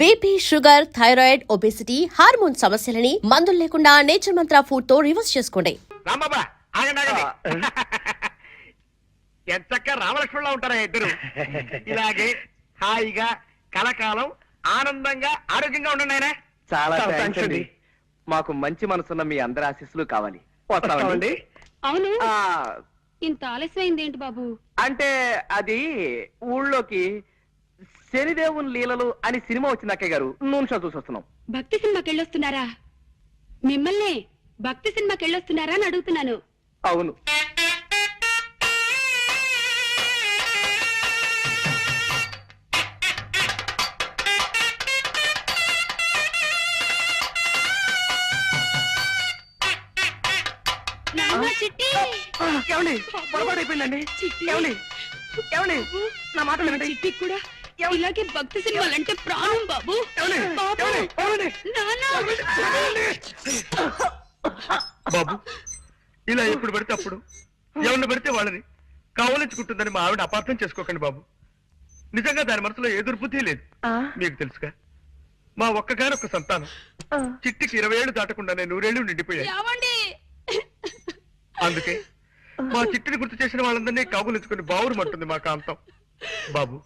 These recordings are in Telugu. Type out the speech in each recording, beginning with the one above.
BP, sugar, thyroid, obesity, hormone సమస్యలని మందులు లేకుండా నేచర్ మంత్ర ఫుడ్ తో రివర్స్ చేసుకోండి. రాంబాబా ఆగండి ఆగండి. ఎంతక్క రామలక్ష్మణులా ఉంటారా ఇద్దరు. ఇలాగే హాయిగా కలకాలం ఆనందంగా ఆరోగ్యంగా ఉండండి ఆయన. చాలా థాంక్స్ అండి. మాకు మంచి మనసున్న మీ అందరి ఆశీస్సులు కావాలి. వస్తామండి. అవును, ఆ, ఇంత ఆలస్యమైంది ఏంటి బాబు? అంటే అది ఊళ్ళోకి శనిదేవుని లీలలు అని సినిమా వచ్చింది అక్కయ్య గారు. నూనె షో చూసి వస్తున్నాం. భక్తి సినిమాకి వెళ్ళొస్తున్నారా? మిమ్మల్ని భక్తి సినిమాకి వెళ్ళొస్తున్నారా అని అడుగుతున్నాను. అవును. నాన్న, చిట్టి! ఏమండి పొరపాటు అయిపోయిందండి. చిట్టి! ఏమండి ఏమండి నా మాట వినండి. చిట్టి కూడా ఇలాగే భక్తి సినిమాలంటే ప్రాణం బాబు. ఏమండి? బాబు! ఏమండి? ఏమండి? నాన్న! బాబు ఇలా ఎప్పుడు పడితే అప్పుడు ఎవరిని పడితే వాళ్ళని కావలించుకుంటుందని మా ఆవిడ అపార్థం చేసుకోకండి బాబు. నిజంగా దాని మనసులో ఏ దుర్బుద్ధి లేదు. మీకు తెలుసుగా మా ఒక్కగానొక్క సంతానం చిట్టికి 20 ఏళ్ళు దాటకుండానే 100 ఏళ్ళు నిండిపోయాయి. ఏమండి? అందుకే మా చిట్టిని గుర్తు చేసిన వాళ్ళందరినీ కాగులించుకుని బావురుమంటుంది మా కాంతం. బాబు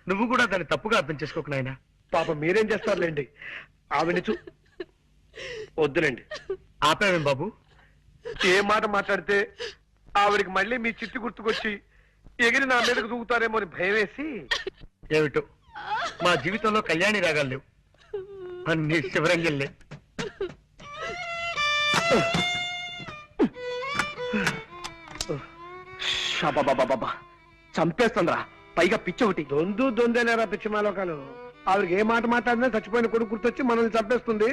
నువ్వు కూడా దాన్ని తప్పుగా అర్థం చేసుకోకు నాయనా. పాప మీరేం చేస్తారులేండి. ఆవిడ వద్దులేండి. ఆపావేం బాబు? ఏ మాట మాట్లాడితే ఆవిడికి మళ్ళీ మీ చిట్టి గుర్తుకొచ్చి ఎగిరి నా మీదకు దూకుతారేమో అని భయం వేసి. ఏమిటో మా జీవితంలో కళ్యాణి రాగాలు లేవు, అన్ని శివరంజల్లే. షాబాబాబాబా చంపేస్తుందిరా. పైగా పిచ్చి ఒకటి. దొందేలేరా పిచ్చిమాలోకాలు. ఆవిడకి ఏ మాట మాట్లాడినా చచ్చిపోయిన కొడుకు గుర్తొచ్చి మనల్ని చంపేస్తుంది.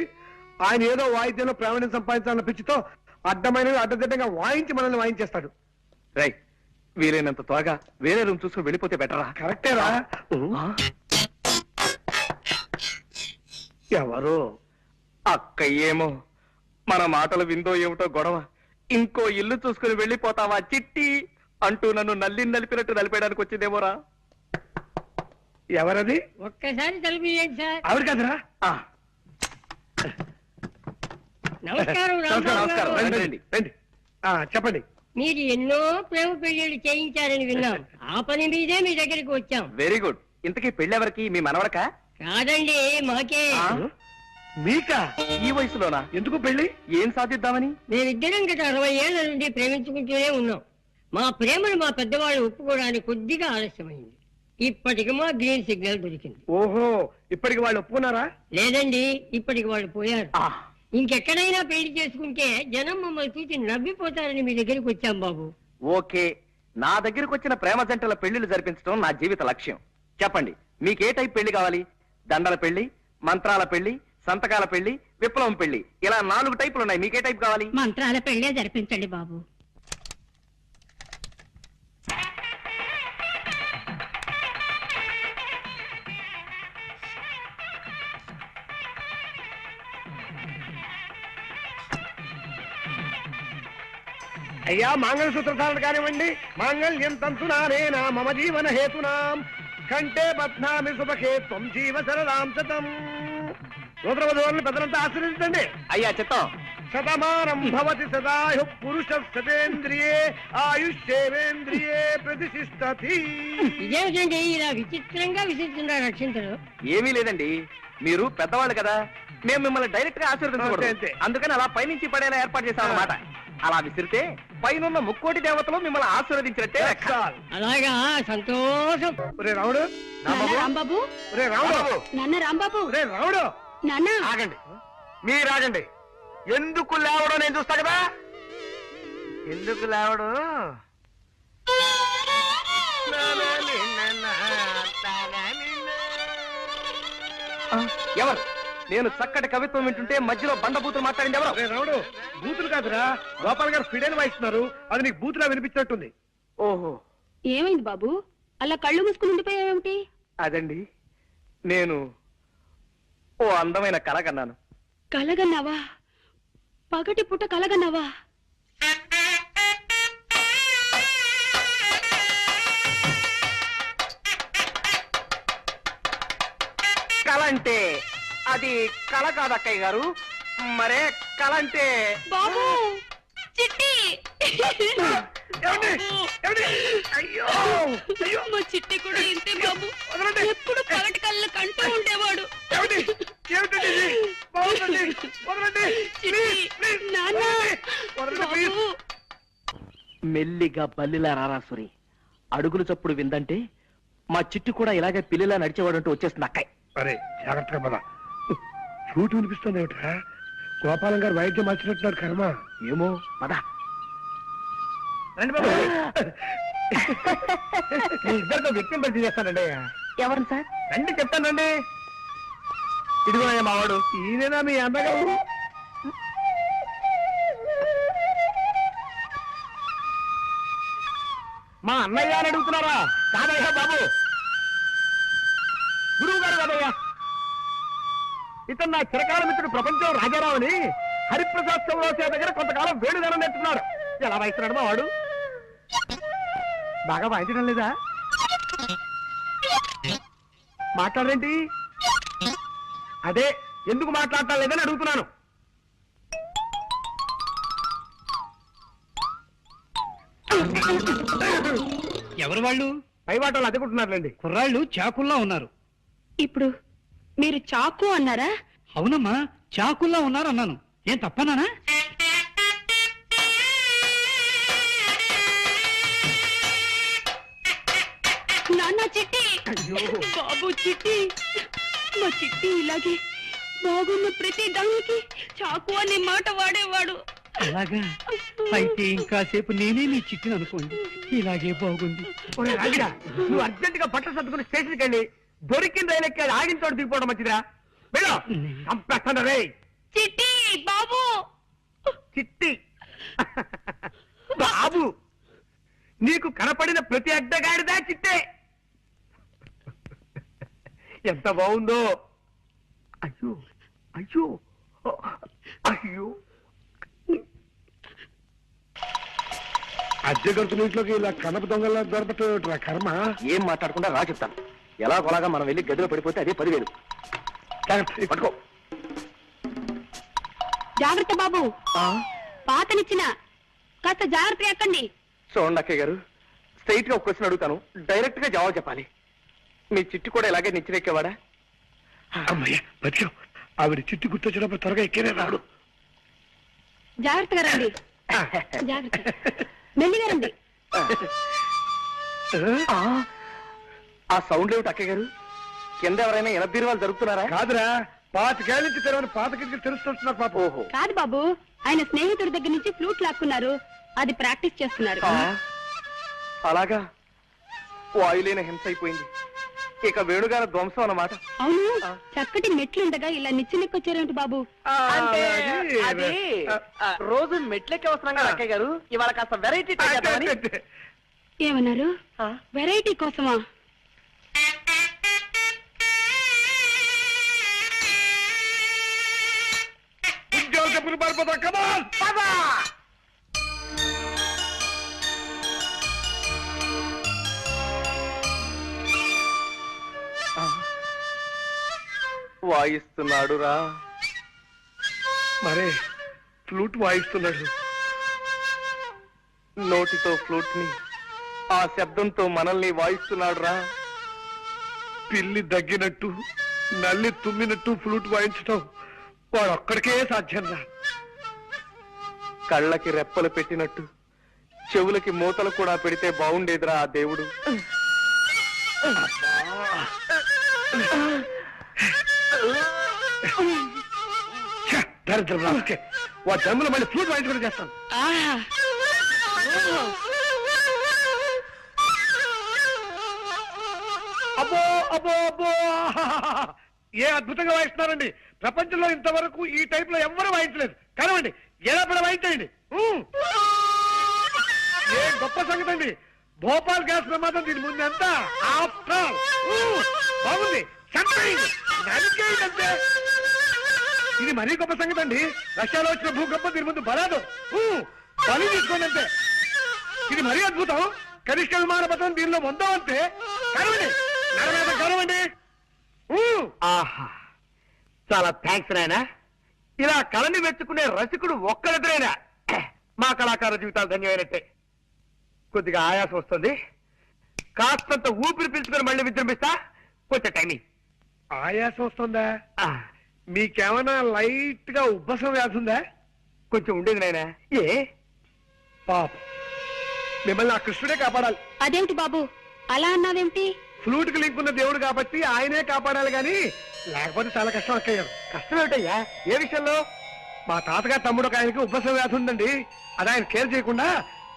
ఆయన ఏదో వాయిద్యంలో ప్రావీణ్యం సంపాదించాలన్న పిచ్చితో అడ్డమైనవి అడ్డదిడ్డంగా వాయించి మనల్ని వాయించేస్తాడు. రై వీలైనంత త్వరగా వేరే రూమ్ చూసుకుని వెళ్ళిపోతే బెటరా? కరెక్టేరా. ఎవరు? అక్క ఏమో మన మాటలు విందో ఏమిటో గొడవ. ఇంకో ఇల్లు చూసుకుని వెళ్ళిపోతావా చిట్టి అంటూ నన్ను నలిపినట్టు నలిపేయడానికి వచ్చిందేమోరా. ఎవరది? ఒక్కసారి తలుపు తీయండి సార్. ఆవిడ కదరా? నమస్కారం రాంబాబు నమస్కారం. గారు. రండి, రండి, రండి. చెప్పండి. మీరు ఎన్నో ప్రేమ పెళ్లిళ్ళు చేయించారని విన్నాం. ఆ పని మీదే మీ దగ్గరికి వచ్చాం. Very good. ఇంతకీ పెళ్ళెవరికి? మీ మనవడక? కాదండి, మాకే. మీకా? ఈ వయసులోనా? ఎందుకు పెళ్లి? ఏం సాధిద్దామని? మేమిద్దరం గత 60 ఏళ్ల నుండి ప్రేమించుకుంటూనే ఉన్నాం. మా ప్రేమను మా పెద్దవాళ్ళు ఒప్పుకోవడానికి కొద్దిగా ఆలస్యమైంది. ఇప్పటికి మా గ్రీన్ సిగ్నల్ దొరికింది. ఓహో, ఇప్పటికి వాళ్ళు ఒప్పుకున్నారా? లేదండి, ఇప్పటికి వాళ్ళు పోయారు. ఇంకెక్కడైనా పెళ్లి చేసుకుంటే జనం మమ్మల్ని చూసి నవ్విపోతారని మీ దగ్గరికి వచ్చాం బాబు. ఓకే, నా దగ్గరకు వచ్చిన ప్రేమ జంటల పెళ్లిళ్ళు జరిపించడం నా జీవిత లక్ష్యం. చెప్పండి, మీకే టైప్ పెళ్లి కావాలి? దండల పెళ్లి, మంత్రాల పెళ్లి, సంతకాల పెళ్లి, విప్లవం పెళ్లి, ఇలా 4 టైపులు ఉన్నాయి. మీకే టైప్ కావాలి? మంత్రాల పెళ్లే జరిపించండి బాబు. అయ్యా మంగళసూత్ర ధారణ కానివ్వండి. మాంగళ్యం తంతునానేనా మమ జీవన హేతునాం కంటే బధ్నామి సుభకే త్వం జీవ సరదాం శతం. సూత్రవధువులను పెద్దలంతా ఆశీర్వదించండి. అయ్యా చిత్తం. శతమానం భవతి సదాయు పురుష శతేంద్రియే ఆయుష్యేవేంద్రియే ప్రతిష్ఠతి. ఇదేమిటండి ఇలా విచిత్రంగా విసిస్తున్నారు అక్షంతలు? ఏమీ లేదండి, మీరు పెద్దవాళ్ళు కదా, మేము మిమ్మల్ని డైరెక్ట్ గా అంతే, ఆశీర్వదించకూడదు. అంతే. అందుకని అలా పైనుంచి పడేలా ఏర్పాటు చేశాం అన్నమాట. అలా విసిరితే పైనున్న 3,00,00,000 దేవతలు మిమ్మల్ని ఆశీర్వదించినట్టే లెక్క. అలాగా, సంతోషం. ఒరే రాముడు, నాన్న రాంబాబు, ఒరే రాముడు, నాన్న రాంబాబు, ఒరే రాముడు. నాన్న. ఆగండి, మీరాగండి. ఎందుకు లేవడం నేను చూస్తా కదా. ఎందుకు లేవడం? ఎవరు? నేను చక్కటి కవిత్వం వింటుంటే మధ్యలో బండబూతులు మాట్లాడింది ఎవరు? ఒరే రాముడు, బూతులు కాదురా, గోపాల్ గారు ఫిడైన్ వాయిస్తున్నారు. అది నీకు బూతులా వినిపించినట్టుంది. ఓహో, ఏమైంది బాబు? అలా కళ్ళు మూసుకుని ఉండిపోయావేమిటి? అదండి, నేను ఓ అందమైన కల కన్నాను. కలగన్నావా? పగటి పుట్ట కలగన్నావా? కల అంటే అది కళ కాదు అక్కయ్య గారు. మరే కళ అంటే బాబు చిట్టి ఏమండి? ఏమండి? అయ్యో అయ్యో మా చిట్టి కూడా ఇంతే బాబు. వదలండి. ఎప్పుడు పగటి కళ్ళు కంటూ ఉండేవాడు. ఏమండి? ఏమిటండి ఇది? బాగుందండి. వదలండి. Please, please. నాన్న. వదలండి, ప్లీజ్. బాబు. మెల్లిగా బల్లిలా రారాసురి, అడుగులు చప్పుడు విందంటే మా చిట్టు కూడా ఇలాగే పిల్లిలా నడిచేవాడంటూ వచ్చేస్తుంది అక్కయ్య. అరే జాగ్రత్తగా పద. చూటు వినిపిస్తుంది ఏమిటా? గోపాలం గారు వైద్యం మార్చినట్టున్నారు కర్మ. ఏమో పద. రండి బాబు. మీ ఇద్దరితో వ్యక్తిని పరిచయం చేస్తానండి. ఎవరు సార్? రండి చెప్తానండి. ఇదిగో మావాడు. ఈయనేనా మీ అన్నగారు? మా అన్నయ్య అని అడుగుతున్నారా? కాదయ్యా బాబు, గురువు గారు కాదయ్యా. ఇతను నా చిరకాల మిత్రుడు ప్రపంచం రాజారావు అని హరిప్రసాద్ చౌరాసియా దగ్గర కొంతకాలం వేణుగానం నేర్చుకున్నాడు. ఎలా వాయిస్తున్నాడు మా వాడు? బాగా వాయించడం లేదా? మాట్లాడరేంటి? అదే ఎందుకు మాట్లాడటం లేదని అడుగుతున్నాను. ఎవరు వాళ్ళు? పై వాటలు అదుకుంటున్నారులేండి. కుర్రాళ్ళు చాకుల్లా ఉన్నారు. ఇప్పుడు మీరు చాకు అన్నారా? అవునమ్మా, చాకుల్లా ఉన్నారు అన్నాను. ఏం తప్పనానా? నాన్న చిట్టి. బాబు చిట్టి. మా చిట్టి ఇలాగే బాగున్న ప్రతి దానికి చాకు అనే మాట వాడేవాడు. అలాగా? అయితే ఇంకాసేపు నేనే నీ చిట్టిని అనుకోండి. ఇలాగే బాగుంది. ఒరే రాజుగా, నువ్వు అర్జెంట్ గా బట్టలు సర్దుకుని స్టేషన్కి వెళ్ళి దొరికిన రైలు ఎక్కి ఆగిన చోటు దిగిపోవడం మంచిదిరా. వెళ్ళు. చంపేస్తాను రే. చిట్టి బాబు. చిట్టి బాబు, నీకు కనపడిన ప్రతి అడ్డగాడిదా చిట్టే. ఎంత బాగుందో. అయ్యో అయ్యో అయ్యో. అద్దె గంతుల ఇంట్లోకి ఇలా కనప దొంగలా దొరకటం కర్మ. ఏం మాట్లాడకుండా రా చెప్తాను. ఎలా కొలాగా మనం వెళ్ళి గదిలో పడిపోతే అదే 10,000. పట్టుకో. జాగ్రత్త బాబు. పాతనిచ్చిన కాస్త జాగ్రత్త ఎక్కండి. చూడండి అక్కయ్య గారు, స్ట్రైట్ గా ఒక క్వశ్చన్ అడుగుతాను, డైరెక్ట్ గా జవాబు చెప్పాలి. మీ చిట్టు కూడా ఇలాగే నిచ్చినెక్కేవాడా? అమ్మయ్య బతికావు. ఆవిడ చిట్టి గుర్తొచ్చినప్పుడు త్వరగా ఎక్కేనే రాడు. జాగ్రత్తగా రండి. జాగ్రత్త. మెల్లిగా రండి. ఆ సౌండ్ ఏమిటి అక్కయ్య గారు? కింద ఎవరైనా ఎనబీరువాలు జరుగుతున్నారా? కాదురా, పాతికేళ్ళ నుంచి తెరవని పాత కిటికీలు తెలుస్తున్నారు పాప. ఓహో, కాదు బాబు, ఆయన స్నేహితుడి దగ్గర నుంచి ఫ్లూట్ లాక్కున్నారు. అది ప్రాక్టీస్ చేస్తున్నారు. అలాగా? వాయులేని హింస అయిపోయింది. ఇక వేణుగాన ధ్వంసం అన్నమాట. అవును, చక్కటి మెట్లుండగా ఇలా నిచ్చెనెక్కొచ్చారేమిటి బాబు? అంటే అది- అది రోజు మెట్లెక్కి వస్తున్నాం కదా అక్కయ్య గారు, ఇవాళ కాస్త వెరైటీ ఏమన్నారు? వెరైటీ కోసమా? ఉద్యోగ చెప్పులు పారిపోతా. కమాన్ వాయిస్తున్నాడు రా. మరే ఫ్లూట్ వాయిస్తున్నాడు. నోటితో ఫ్లూట్ ని, ఆ శబ్దంతో మనల్ని వాయిస్తున్నాడు రా. పిల్లి దగ్గినట్టు నల్లి తుమ్మినట్టు ఫ్లూట్ వాయించటం వాడు ఒక్కడికే సాధ్యం రా. కళ్ళకి రెప్పలు పెట్టినట్టు చెవులకి మూతలు కూడా పెడితే బాగుండేదిరా ఆ దేవుడు. దరిద్రం రాకే. వాడి జన్మలో మళ్ళీ ఫ్లూట్ వాయించుకుంటూ చేస్తాను. అబ్బో అబ్బో అబ్బో, ఏ అద్భుతంగా వాయిస్తున్నారండి. ప్రపంచంలో ఇంతవరకు ఈ టైప్ లో ఎవ్వరూ వాయించలేదు. కనవండి, ఎలా పడ వాయించండి. ఏ గొప్ప సంగతి అండి. భోపాల్ గ్యాస్ ప్రమాదం దీని ముందు ఎంత. ఆఫ్టర్ బాగుంది. చంపేయండి, నరికేయండి అంతే. ఇది మరీ గొప్ప సంగతి అండి. రష్యాలో వచ్చిన భూకంపం దీని ముందు బలాదు. బలి తీసుకోండి అంతే. ఇది మరీ అద్భుతం. కనిష్ట విమాన పథకం దీనిలో పొందామంటే కరవండి, నరమేత కరవండి. ఆహా చాలా థ్యాంక్స్ నాయనా. ఇలా కళని మెచ్చుకునే రసికుడు ఒక్కరిద్దరైనా మా కళాకార జీవితాలు ధన్యమైనట్టే. కొద్దిగా ఆయాసం వస్తుంది, కాస్తంత ఊపిరి పీల్చుకొని మళ్ళీ విజృంభిస్తా. కొంచెం టైమింగ్. ఆయాసం వస్తుందా? మీకేమైనా లైట్ గా ఉబ్బసం వ్యాధి ఉందా? కొంచెం ఉండేది నాయనా. ఏ పాప, మిమ్మల్ని ఆ కృష్ణుడే కాపాడాలి. అదేమిటి బాబు అలా అన్నావేమిటి? ఫ్లూట్ కి లింక్ ఉన్న దేవుడు కాబట్టి ఆయనే కాపాడాలి గాని లేకపోతే చాలా కష్టం అక్కయ్య. కష్టం ఏమిటయ్యా? ఏ విషయంలో? మా తాతగారు తమ్ముడు ఒక ఆయనకి ఉబ్బసం వ్యాధి ఉందండి. అది ఆయన కేర్ చేయకుండా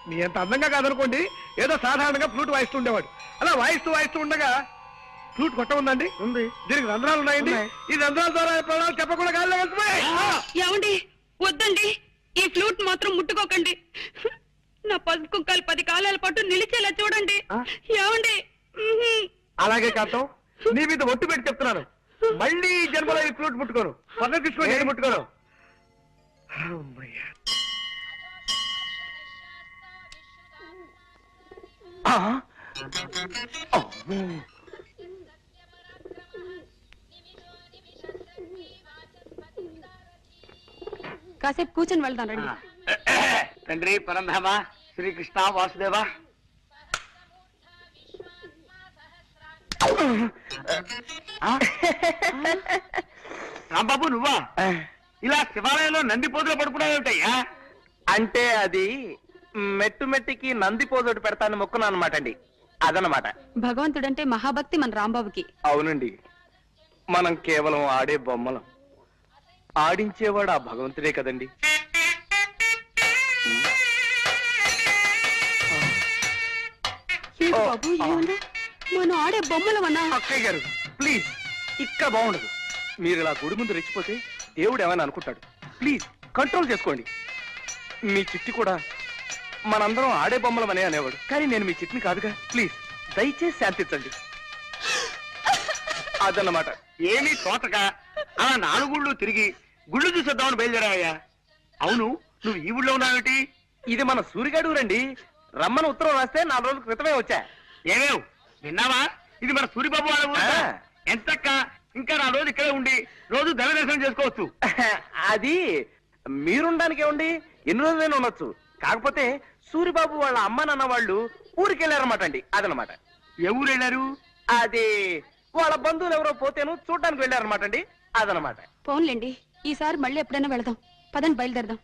మీ అంత అందంగా కాదనుకోండి ఏదో సాధారణంగా ఫ్లూట్ వాయిస్తూ ఉండేవాడు. అలా వాయిస్తూ ఉండగా ఫ్లూట్ కొట్ట ఉందండి. ఉంది. దీనికి రంధ్రాలు ఉన్నాయండి. ఈ రంధ్రాల ద్వారా ప్రాణాలు చెప్పకుండా గాల్లో వెళ్తున్నాయి. ఏమండి వద్దండి, ఈ ఫ్లూట్ మాత్రం ముట్టుకోకండి. నా పసుపు కుక్కలు 10 కాలాల పాటు నిలిచేలా చూడండి. ఏమండి? అలాగే కాంతం, నీ మీద ఒట్టు పెట్టి చెప్తున్నాను, మళ్ళీ ఈ జన్మలో ఈ ఫ్లూట్ ముట్టుకోను. పక్కన తీసుకోండి. నేను ముట్టుకోను. అమ్మయ్య. కాసేపు కూర్చొని వెళ్దాం రండి. తండ్రి పరంధామ శ్రీకృష్ణ వాసుదేవ. రాంబాబు నువ్వా? ఇలా శివాలయంలో నంది పోతులు పడుకున్నావేమిటయ్యా? అంటే అది మెట్టు మెట్టికి నంది పోజోటి పెడతాను మొక్కున్నా అనమాట అండి. అదనమాట. భగవంతుడంటే మహాభక్తి మన రాంబాబుకి. అవునండి, మనం కేవలం ఆడే బొమ్మలం, ఆడించేవాడు ఆ భగవంతుడే కదండి. ఏంటి బాబు ఏమన్నా? మనం ఆడే బొమ్మలమన్నా? అక్కయ్య గారు ప్లీజ్, ఇక్కడ బాగుండదు. మీరు ఇలా గుడి ముందు రెచ్చిపోతే దేవుడు ఏమైనా అనుకుంటాడు. ప్లీజ్ కంట్రోల్ చేసుకోండి. మీ చిట్టి కూడా మనందరం ఆడే బొమ్మలమనే అనేవాడు, కానీ నేను మీ చిట్టిని కాదుగా. ప్లీజ్ దయచేసి శాంతించండి. అదన్నమాట. ఏమీ తోటక అలా 4 గుళ్ళు తిరిగి గుళ్ళు చూసేద్దామని బయలుదేరావయ్యా. అవును, నువ్వు ఈ ఊళ్ళో ఉన్నావేటి? ఇది మన సూరిగాడు రండి. రమ్మని ఉత్తరం రాస్తే 4 రోజుల క్రితమే వచ్చా. ఏమేవ్ విన్నావా? ఇది మన సూరిబాబు వాళ్ళ ఊరు. ఆ. ఎంతక్క ఇంకా 4 రోజులు ఇక్కడే ఉండి రోజు దైవ దర్శనం చేసుకోవచ్చు. అది మీరుండానికే ఉండి ఎన్ని రోజులైనా ఉండొచ్చు. కాకపోతే సూరిబాబు వాళ్ళ అమ్మ నాన్న వాళ్ళు ఊరికి వెళ్ళారన్నమాట అండి. అదనమాట. ఏ ఊరు వెళ్ళారు? అది వాళ్ళ బంధువులు ఎవరో పోతేను చూడడానికి వెళ్ళారన్నమాట అండి. అదనమాట. పోన్లేండి, ఈసారి మళ్ళీ ఎప్పుడైనా వెళదాం. పదండి బయలుదేరదాం.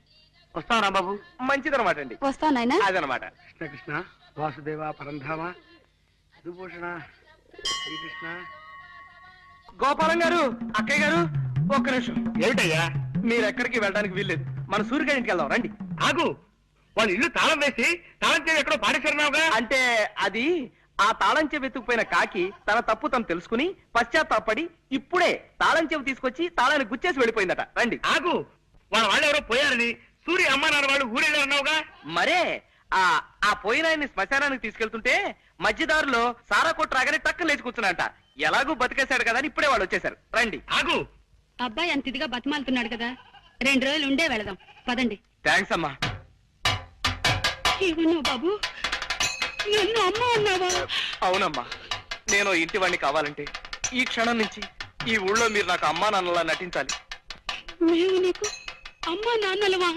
వస్తావు రాంబాబు. మంచిదనమాట అండి. వస్తావు నాయనా? అదనమాట. కృష్ణ కృష్ణ వాసుదేవ పరంధామ విభూషణ శ్రీకృష్ణ. గోపాలం గారు, అక్కయ్య గారు, ఒక్క నిమిషం. ఏమిటయ్యా? మీరు ఎక్కడికి వెళ్ళడానికి వీల్లేదు. మన సూర్యగారి ఇంటికి వెళ్దాం రండి. ఆగు, వాళ్ళ ఇల్లు తాళం వేసి తాళం చేసి ఎక్కడో పాడేశారున్నావుగా. అంటే అది ఆ తాళం చెవి వెతుకుపోయిన కాకి తన తప్పు తను తెలుసుకుని పశ్చాత్తాపడి ఇప్పుడే తాళం చెవి తీసుకొచ్చి తాళాన్ని గుచ్చేసి వెళ్ళిపోయిందట. రండి. ఆగు, వాళ్ళు ఎవరో పోయారని సూర్య అమ్మ నాన్న వాళ్ళు ఊరెళ్ళారన్నావుగా. మరే ఆ పోయినాయన్ని శ్మశానానికి తీసుకెళ్తుంటే మధ్యదారులో సారా కొట్టు రాగానే టక్కన లేచి కూర్చున్నాంట. ఎలాగూ బతికేశాడు కదా అని ఇప్పుడే వాళ్ళు వచ్చేసారు. రండి. ఆగు, అబ్బాయి అంత ఇదిగా బతిమాలుతున్నాడు కదా, 2 రోజులు ఉండే వెళదాం. పదండి. థ్యాంక్స్ అమ్మా. ఏమన్నావు బాబు? నన్ను అమ్మ అన్నావా? అవునమ్మా, నేను ఇంటి వాడిని కావాలంటే ఈ క్షణం నుంచి ఈ ఊళ్ళో మీరు నాకు అమ్మా నాన్నలా నటించాలి. మేము నీకు అమ్మా నాన్నలవా?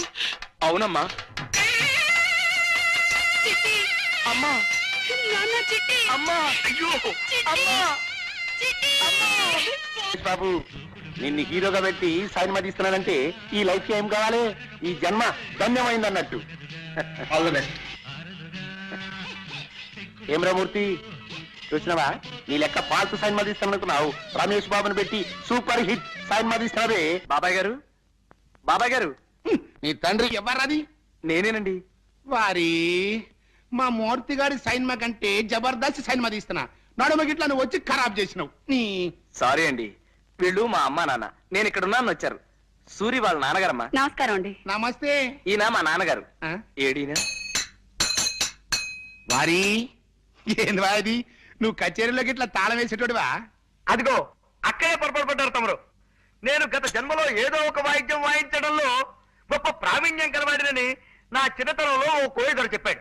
అవునమ్మా. చిట్టి, అమ్మా, నాన్న చిట్టి, అమ్మా, అయ్యో అమ్మా. చిట్టి. బాబు, నిన్ను హీరోగా పెట్టి సినిమా తీస్తున్నానంటే ఈ లైఫ్ ఏం కావాలి? ఈ జన్మ ధన్యమైంది అన్నట్టు. ఏం రామూర్తి, చూసినావా? నీ లెక్క పాల్తు సినిమా తీస్తాననుకున్నావు, రమేష్ బాబుని పెట్టి సూపర్ హిట్ సినిమా తీస్తున్నావే. బాబాయ్ గారు, బాబాయ్ గారు. నీ తండ్రి ఎవరది? నేనేనండి. వారి మా మూర్తి గారి సైన్మా కంటే జబర్దస్త్ సైన్మా తీస్తున్నా. నడుమ గిట్లా నువ్వు వచ్చి ఖరాబ్ చేసినావు. నీ సారీ అండి, వీళ్ళు మా అమ్మా నాన్న. నేను ఇక్కడ ఉన్నాను వచ్చారు. సూరి వాళ్ళ నాన్నగారమ్మా. నమస్కారం అండి. నమస్తే. ఈయన మా నాన్నగారు. ఆ? ఏడీనా? వారి ఏంది వాది? నువ్వు కచేరీలోకి ఇట్లా తాళం వేసేటోడివా? అదిగో అక్కడే పొరపాటు పడ్డారు తమరు. నేను గత జన్మలో ఏదో ఒక వాయిద్యం వాయించడంలో గొప్ప ప్రావీణ్యం కలవాడినని నా చిన్నతనంలో ఓ కోయగారు చెప్పాడు.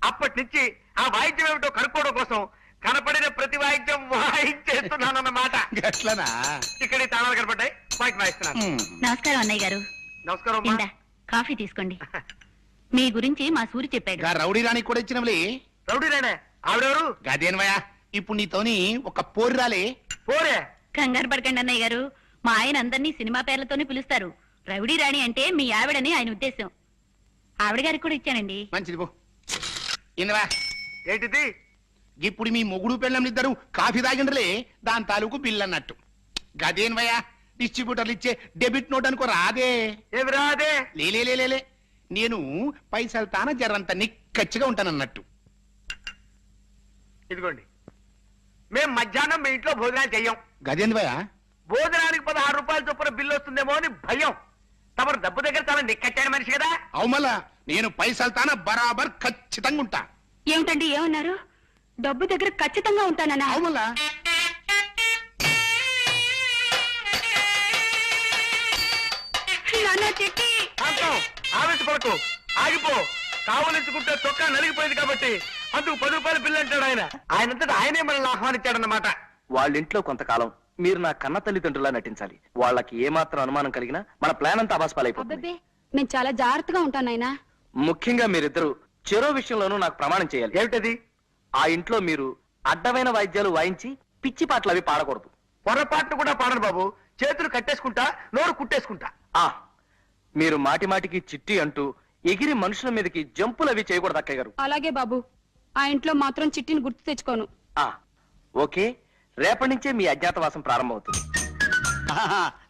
అప్పటి నుంచి ఆ వాయిద్యం ఏమిటో కనుక్కోవడం కోసం కనపడిన ప్రతి వాయిద్యం వాయించేస్తున్నానన్నమాట. గట్లనా? ఇక్కడ ఈ తాళాలు కనపడ్డాయి. అమ్మాయికి రాయిస్తున్నాను. నమస్కారం అన్నయ్య గారు. నమస్కారం అమ్మా. ఇందా కాఫీ తీసుకోండి. మీ గురించి మా సూరి చెప్పాడు. గా రౌడీ రాణి కూడా ఇచ్చినవులే. రౌడీ రానే ఆవిడెవరు? గదేనవయ్యా, ఇప్పుడు నీతోని ఒక పోరు రాలే. పోరే. కంగారు పడకండి అన్నయ్య గారు. మా ఆయన అందరినీ సినిమా పేర్లతోనే పిలుస్తారు. రౌడీ రాణి అంటే మీ ఆవిడని ఆయన ఉద్దేశం. ఆవిడ గారికి కూడా ఇచ్చానండి. మంచిది పో. ఇందవా, ఏంటిది? ఇప్పుడు మీ మొగుడు పెళ్ళం ఇద్దరు కాఫీ తాగిండ్రలే, దాని తాలూకు బిల్ అన్నట్టు. గదేనవయ్యా, డిస్ట్రిబ్యూటర్లు ఇచ్చే డెబిట్ నోట్ అనుకో రాదే. ఏమి రాదే? లేలే, నేను పైసలు తాన జరంత నిక్కచ్చిగా ఉంటానన్నట్టు. ఇదిగోండి, మేం మధ్యాహ్నం మీ ఇంట్లో భోజనాలు చెయ్యం. గదేంద్రయ్య, భోజనానికి 16 రూపాయల చొప్పున బిల్లు వస్తుందేమో అని భయం. తమరు డబ్బు దగ్గర చాలా నిక్కచ్చాడు మనిషి కదా. అవుమల్లా, నేను పైసలు తాన బరాబర్ ఖచ్చితంగా ఉంటా. ఏమిటండి ఏమన్నారు? డబ్బు దగ్గర ఖచ్చితంగా ఉంటానన్నా? అవుమల్లా. శాంతం, ఆవేశపడకు, ఆగిపో. కావలించుకుంటే చొక్కా నలిగిపోయింది కాబట్టి అందుకు 10 రూపాయల బిల్లు అంటాడు ఆయన. ఆయనంతటా ఆయనే మనల్ని ఆహ్వానించాడన్నమాట. వాళ్ళింట్లో కొంతకాలం మీరు నా కన్న తల్లిదండ్రులా నటించాలి. వాళ్ళకి ఏమాత్రం అనుమానం కలిగినా మన ప్లాన్ అంతా అబాస్పాలైపోతుంది. నేను చాలా జాగ్రత్తగా ఉంటాను నాయనా. ముఖ్యంగా మీరిద్దరు చెరో విషయంలోనూ నాకు ప్రమాణం చేయాలి. ఏమిటది? ఆ ఇంట్లో మీరు అడ్డమైన వాయిద్యాలు వాయించి పిచ్చి పాటలు అవి పాడకూడదు. పొరపాటును కూడా పాడను బాబు. చేతులు కట్టేసుకుంటా, నోరు కుట్టేసుకుంటా. మీరు మాటి మాటికి చిట్టి అంటూ ఎగిరి మనుషుల మీదకి జంపులు అవి చేయకూడదు అక్కయ్య గారు. అలాగే బాబు. ఆ ఇంట్లో మాత్రం చిట్టిని గుర్తు తెచ్చుకోను. ఓకే, రేపటి నుంచే మీ అజ్ఞాతవాసం ప్రారంభమవుతుంది.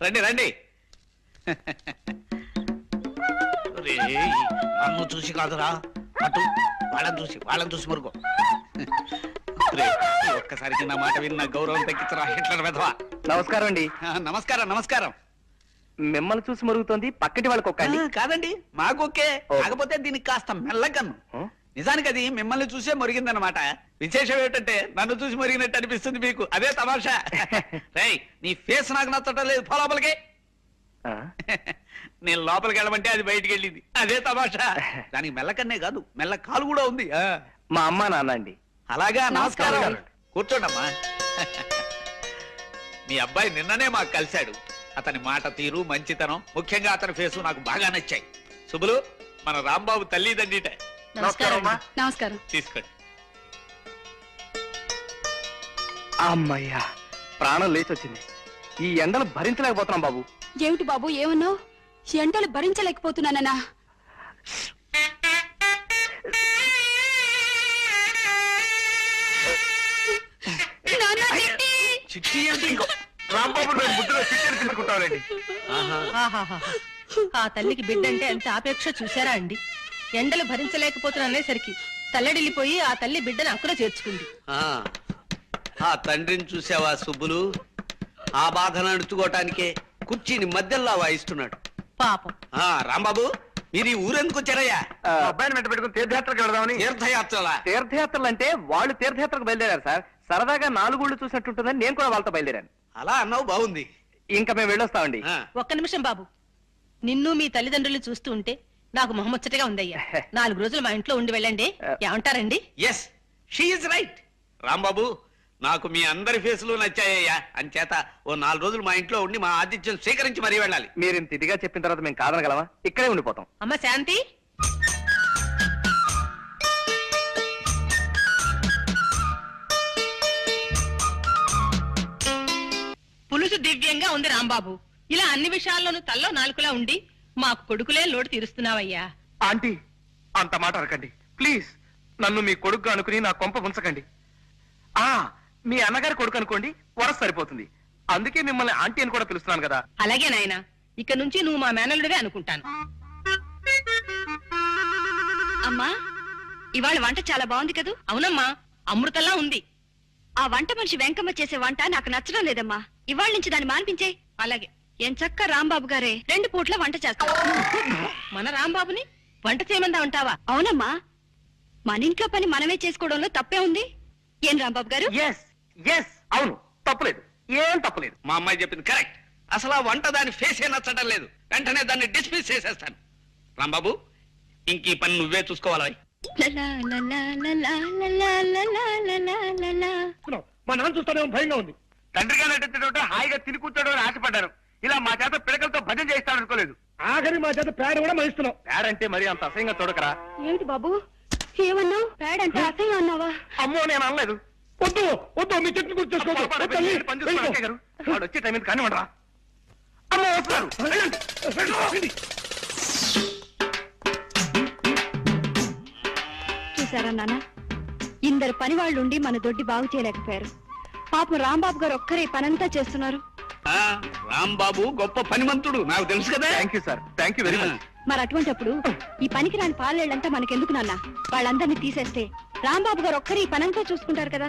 రండి రండి. నన్ను చూసి కాదురా, అటు వాళ్ళని చూసి మరుగో. ఒక్కసారికి నా మాట విన్న గౌరవం తగ్గించరా హిట్లర్ వెధవా. నమస్కారం అండి. నమస్కారం. మిమ్మల్ని చూసి మరుగుతోంది, పక్కటి వాళ్ళకి ఒక్క కాదండి, మాకొకే. కాకపోతే దీనికి కాస్త మెల్లకన్ను. నిజానికి అది మిమ్మల్ని చూసే మరిగిందనమాట. విశేషం ఏమిటంటే నన్ను చూసి మరిగినట్టు అనిపిస్తుంది మీకు. అదే తమాషా. రేయ్, నీ ఫేస్ నాకు నచ్చటం లేదు, పో లోపలికి. నేను లోపలికి వెళ్ళమంటే అది బయటికి వెళ్ళింది. అదే తమాషా. దానికి మెల్లకన్నే కాదు, మెల్ల కాలు కూడా ఉంది. మా అమ్మ నాన్న అండి. అలాగా, నమస్కారం. కూర్చోండమ్మా. మీ అబ్బాయి నిన్ననే మాకు కలిశాడు. అతని మాట తీరు, మంచితనం, ముఖ్యంగా అతని ఫేసు నాకు బాగా నచ్చాయి. శుభులు, మన రాంబాబు తల్లిదండ్రిట. నమస్కారం. తీసుకోండి. అమ్మయ్యా, ప్రాణం లేచి వచ్చింది. ఈ ఎండలు భరించలేకపోతున్నాం బాబు. ఏమిటి బాబు ఏమన్నావు? ఎండలు భరించలేకపోతున్నానన్నా? చిట్టి ఏంటి? ఇంకో రాంబాబు మేము ముద్దులో చికెన్ తీసుకుంటామండి. ఆ తల్లికి బిడ్డ అంటే ఎంత ఆపేక్ష చూసారా అండి. ఎండలు భరించలేకపోతున్నానేసరికి తల్లడిల్లిపోయి ఆ తల్లి బిడ్డను అక్కున చేర్చుకుంది. ఆ తండ్రిని చూసావా సుబ్బులు? ఆ బాధను అణుచుకోవటానికే కుర్చీని మధ్యలో వాయిస్తున్నాడు పాపం. రాంబాబు, మీరు ఈ ఊరెందుకు వచ్చారయ్యా? అబ్బాయిని వెంట పెట్టుకుని తీర్థయాత్రకు వెళదామని. తీర్థయాత్రలా? తీర్థయాత్రలు అంటే వాళ్ళు తీర్థయాత్రకు బయలుదేరారు సార్. సరదాగా 4 ఊళ్ళు చూసినట్టుంటుందని నేను కూడా వాళ్ళతో బయలుదేరాను. అలా అన్నావు, బాగుంది. ఇంకా మేము వెళ్ళొస్తామండి. ఒక్క నిమిషం బాబు. నిన్ను మీ తల్లిదండ్రులు చూస్తూ ఉంటే నాకు మొహముచ్చటగా ఉందయ్యా. 4 రోజులు మా ఇంట్లో ఉండి వెళ్ళండి. ఏమంటారండి? Yes, she is right. Rambabu, నాకు మీ అందరి ఫేసులు నచ్చాయ్యా. అంచేత ఓ 4 రోజులు మా ఇంట్లో ఉండి మా ఆతిథ్యం స్వీకరించి మరీ వెళ్ళాలి. మీరు ఇంత ఇదిగా చెప్పిన తర్వాత మేము కాదనగలమా? ఇక్కడే ఉండిపోతాం. అమ్మ శాంతి, పులుసు దివ్యంగా ఉంది రాంబాబు. ఇలా అన్ని విషయాల్లోనూ తల్లో నాలుకలా ఉండి మాకు కొడుకులే లోటు తీరుస్తున్నావయ్యా. ఆంటీ, అంత మాట అనకండి ప్లీజ్. నన్ను మీ కొడుకు అనుకుని నా కొంప ఉంచకండి. మీ అన్నగారి కొడుకు అనుకోండి, వరస సరిపోతుంది. అందుకే మిమ్మల్ని ఆంటీ అని కూడా పిలుస్తున్నాను కదా. అలాగే నాయనా, ఇక నుంచి నువ్వు మా మేనల్లుడివే అనుకుంటాను. అమ్మా, ఇవాళ వంట చాలా బాగుంది కదూ? అవునమ్మా, అమృతంలా ఉంది. ఆ వంట మనిషి వెంకమ్మ చేసే వంట నాకు నచ్చడం లేదమ్మా. ఇవాళ నుంచి దాన్ని మాన్పించే. అలాగే. ఎంచక్క రాంబాబు గారే 2 పూట్ల వంట చేస్తారు. మన రాంబాబుని వంట చేయమందా ఉంటావా? అవునమ్మా, మన ఇంట్లో పని మనమే చేసుకోవడంలో తప్పే ఉంది. ఏం రాంబాబు గారు? ఎస్ ఎస్, అవును, తప్పులేదు, ఏం తప్పులేదు. మా అమ్మాయి చెప్పింది కరెక్ట్. అసలు ఆ వంట దాని ఫేసే నచ్చడం లేదు. వెంటనే దాన్ని డిస్మిస్ చేసేస్తాను. రాంబాబు, ఇంక ఈ పని నువ్వే చూసుకోవాలి. మా నాన్న చూస్తానే భయంగా ఉంది. తండ్రిగా నటించడం హాయిగా తిని కూర్చోడం అని ఆశపడ్డాను. ఇలా మా చేత పిడకలతో భజన చేయిస్తాడు అనుకోలేదు. ఆఖరి మా చేత పేడ కూడా మహిస్తున్నావు. పేడంటే మరి అంత అసహ్యంగా చూడకరా. ఏమిటి బాబు ఏమన్నావు? ప్యాడ్ అంటే అసహ్యం అన్నావా? అమ్మో నేను అనలేదు. వద్దు వద్దు, మీ చెట్టును గుర్తు చేసుకోవద్దు. పని చూసుకో అంకయ్య గారు. వాడు వచ్చే టైం కానీ ఉండరా. అమ్మో వస్తున్నారు. వెళ్ళండి. చూసారా నాన్న, ఇందరు పని వాళ్ళు ఉండి మన దొడ్డి బాగు చేయలేకపోయారు. పాపం రాంబాబు గారు ఒక్కరే పనంతా చేస్తున్నారు. రాంబాబు గొప్ప పనిమంతుడు, నాకు తెలుసు కదా. Thank you sir, thank you very much. మరి అటువంటప్పుడు ఈ పనికి రాని పాలేళ్ళంతా మనకెందుకు నాన్న? వాళ్ళందరినీ తీసేస్తే రాంబాబు గారు ఒక్కరే ఈ పనంతా చూసుకుంటారు కదా.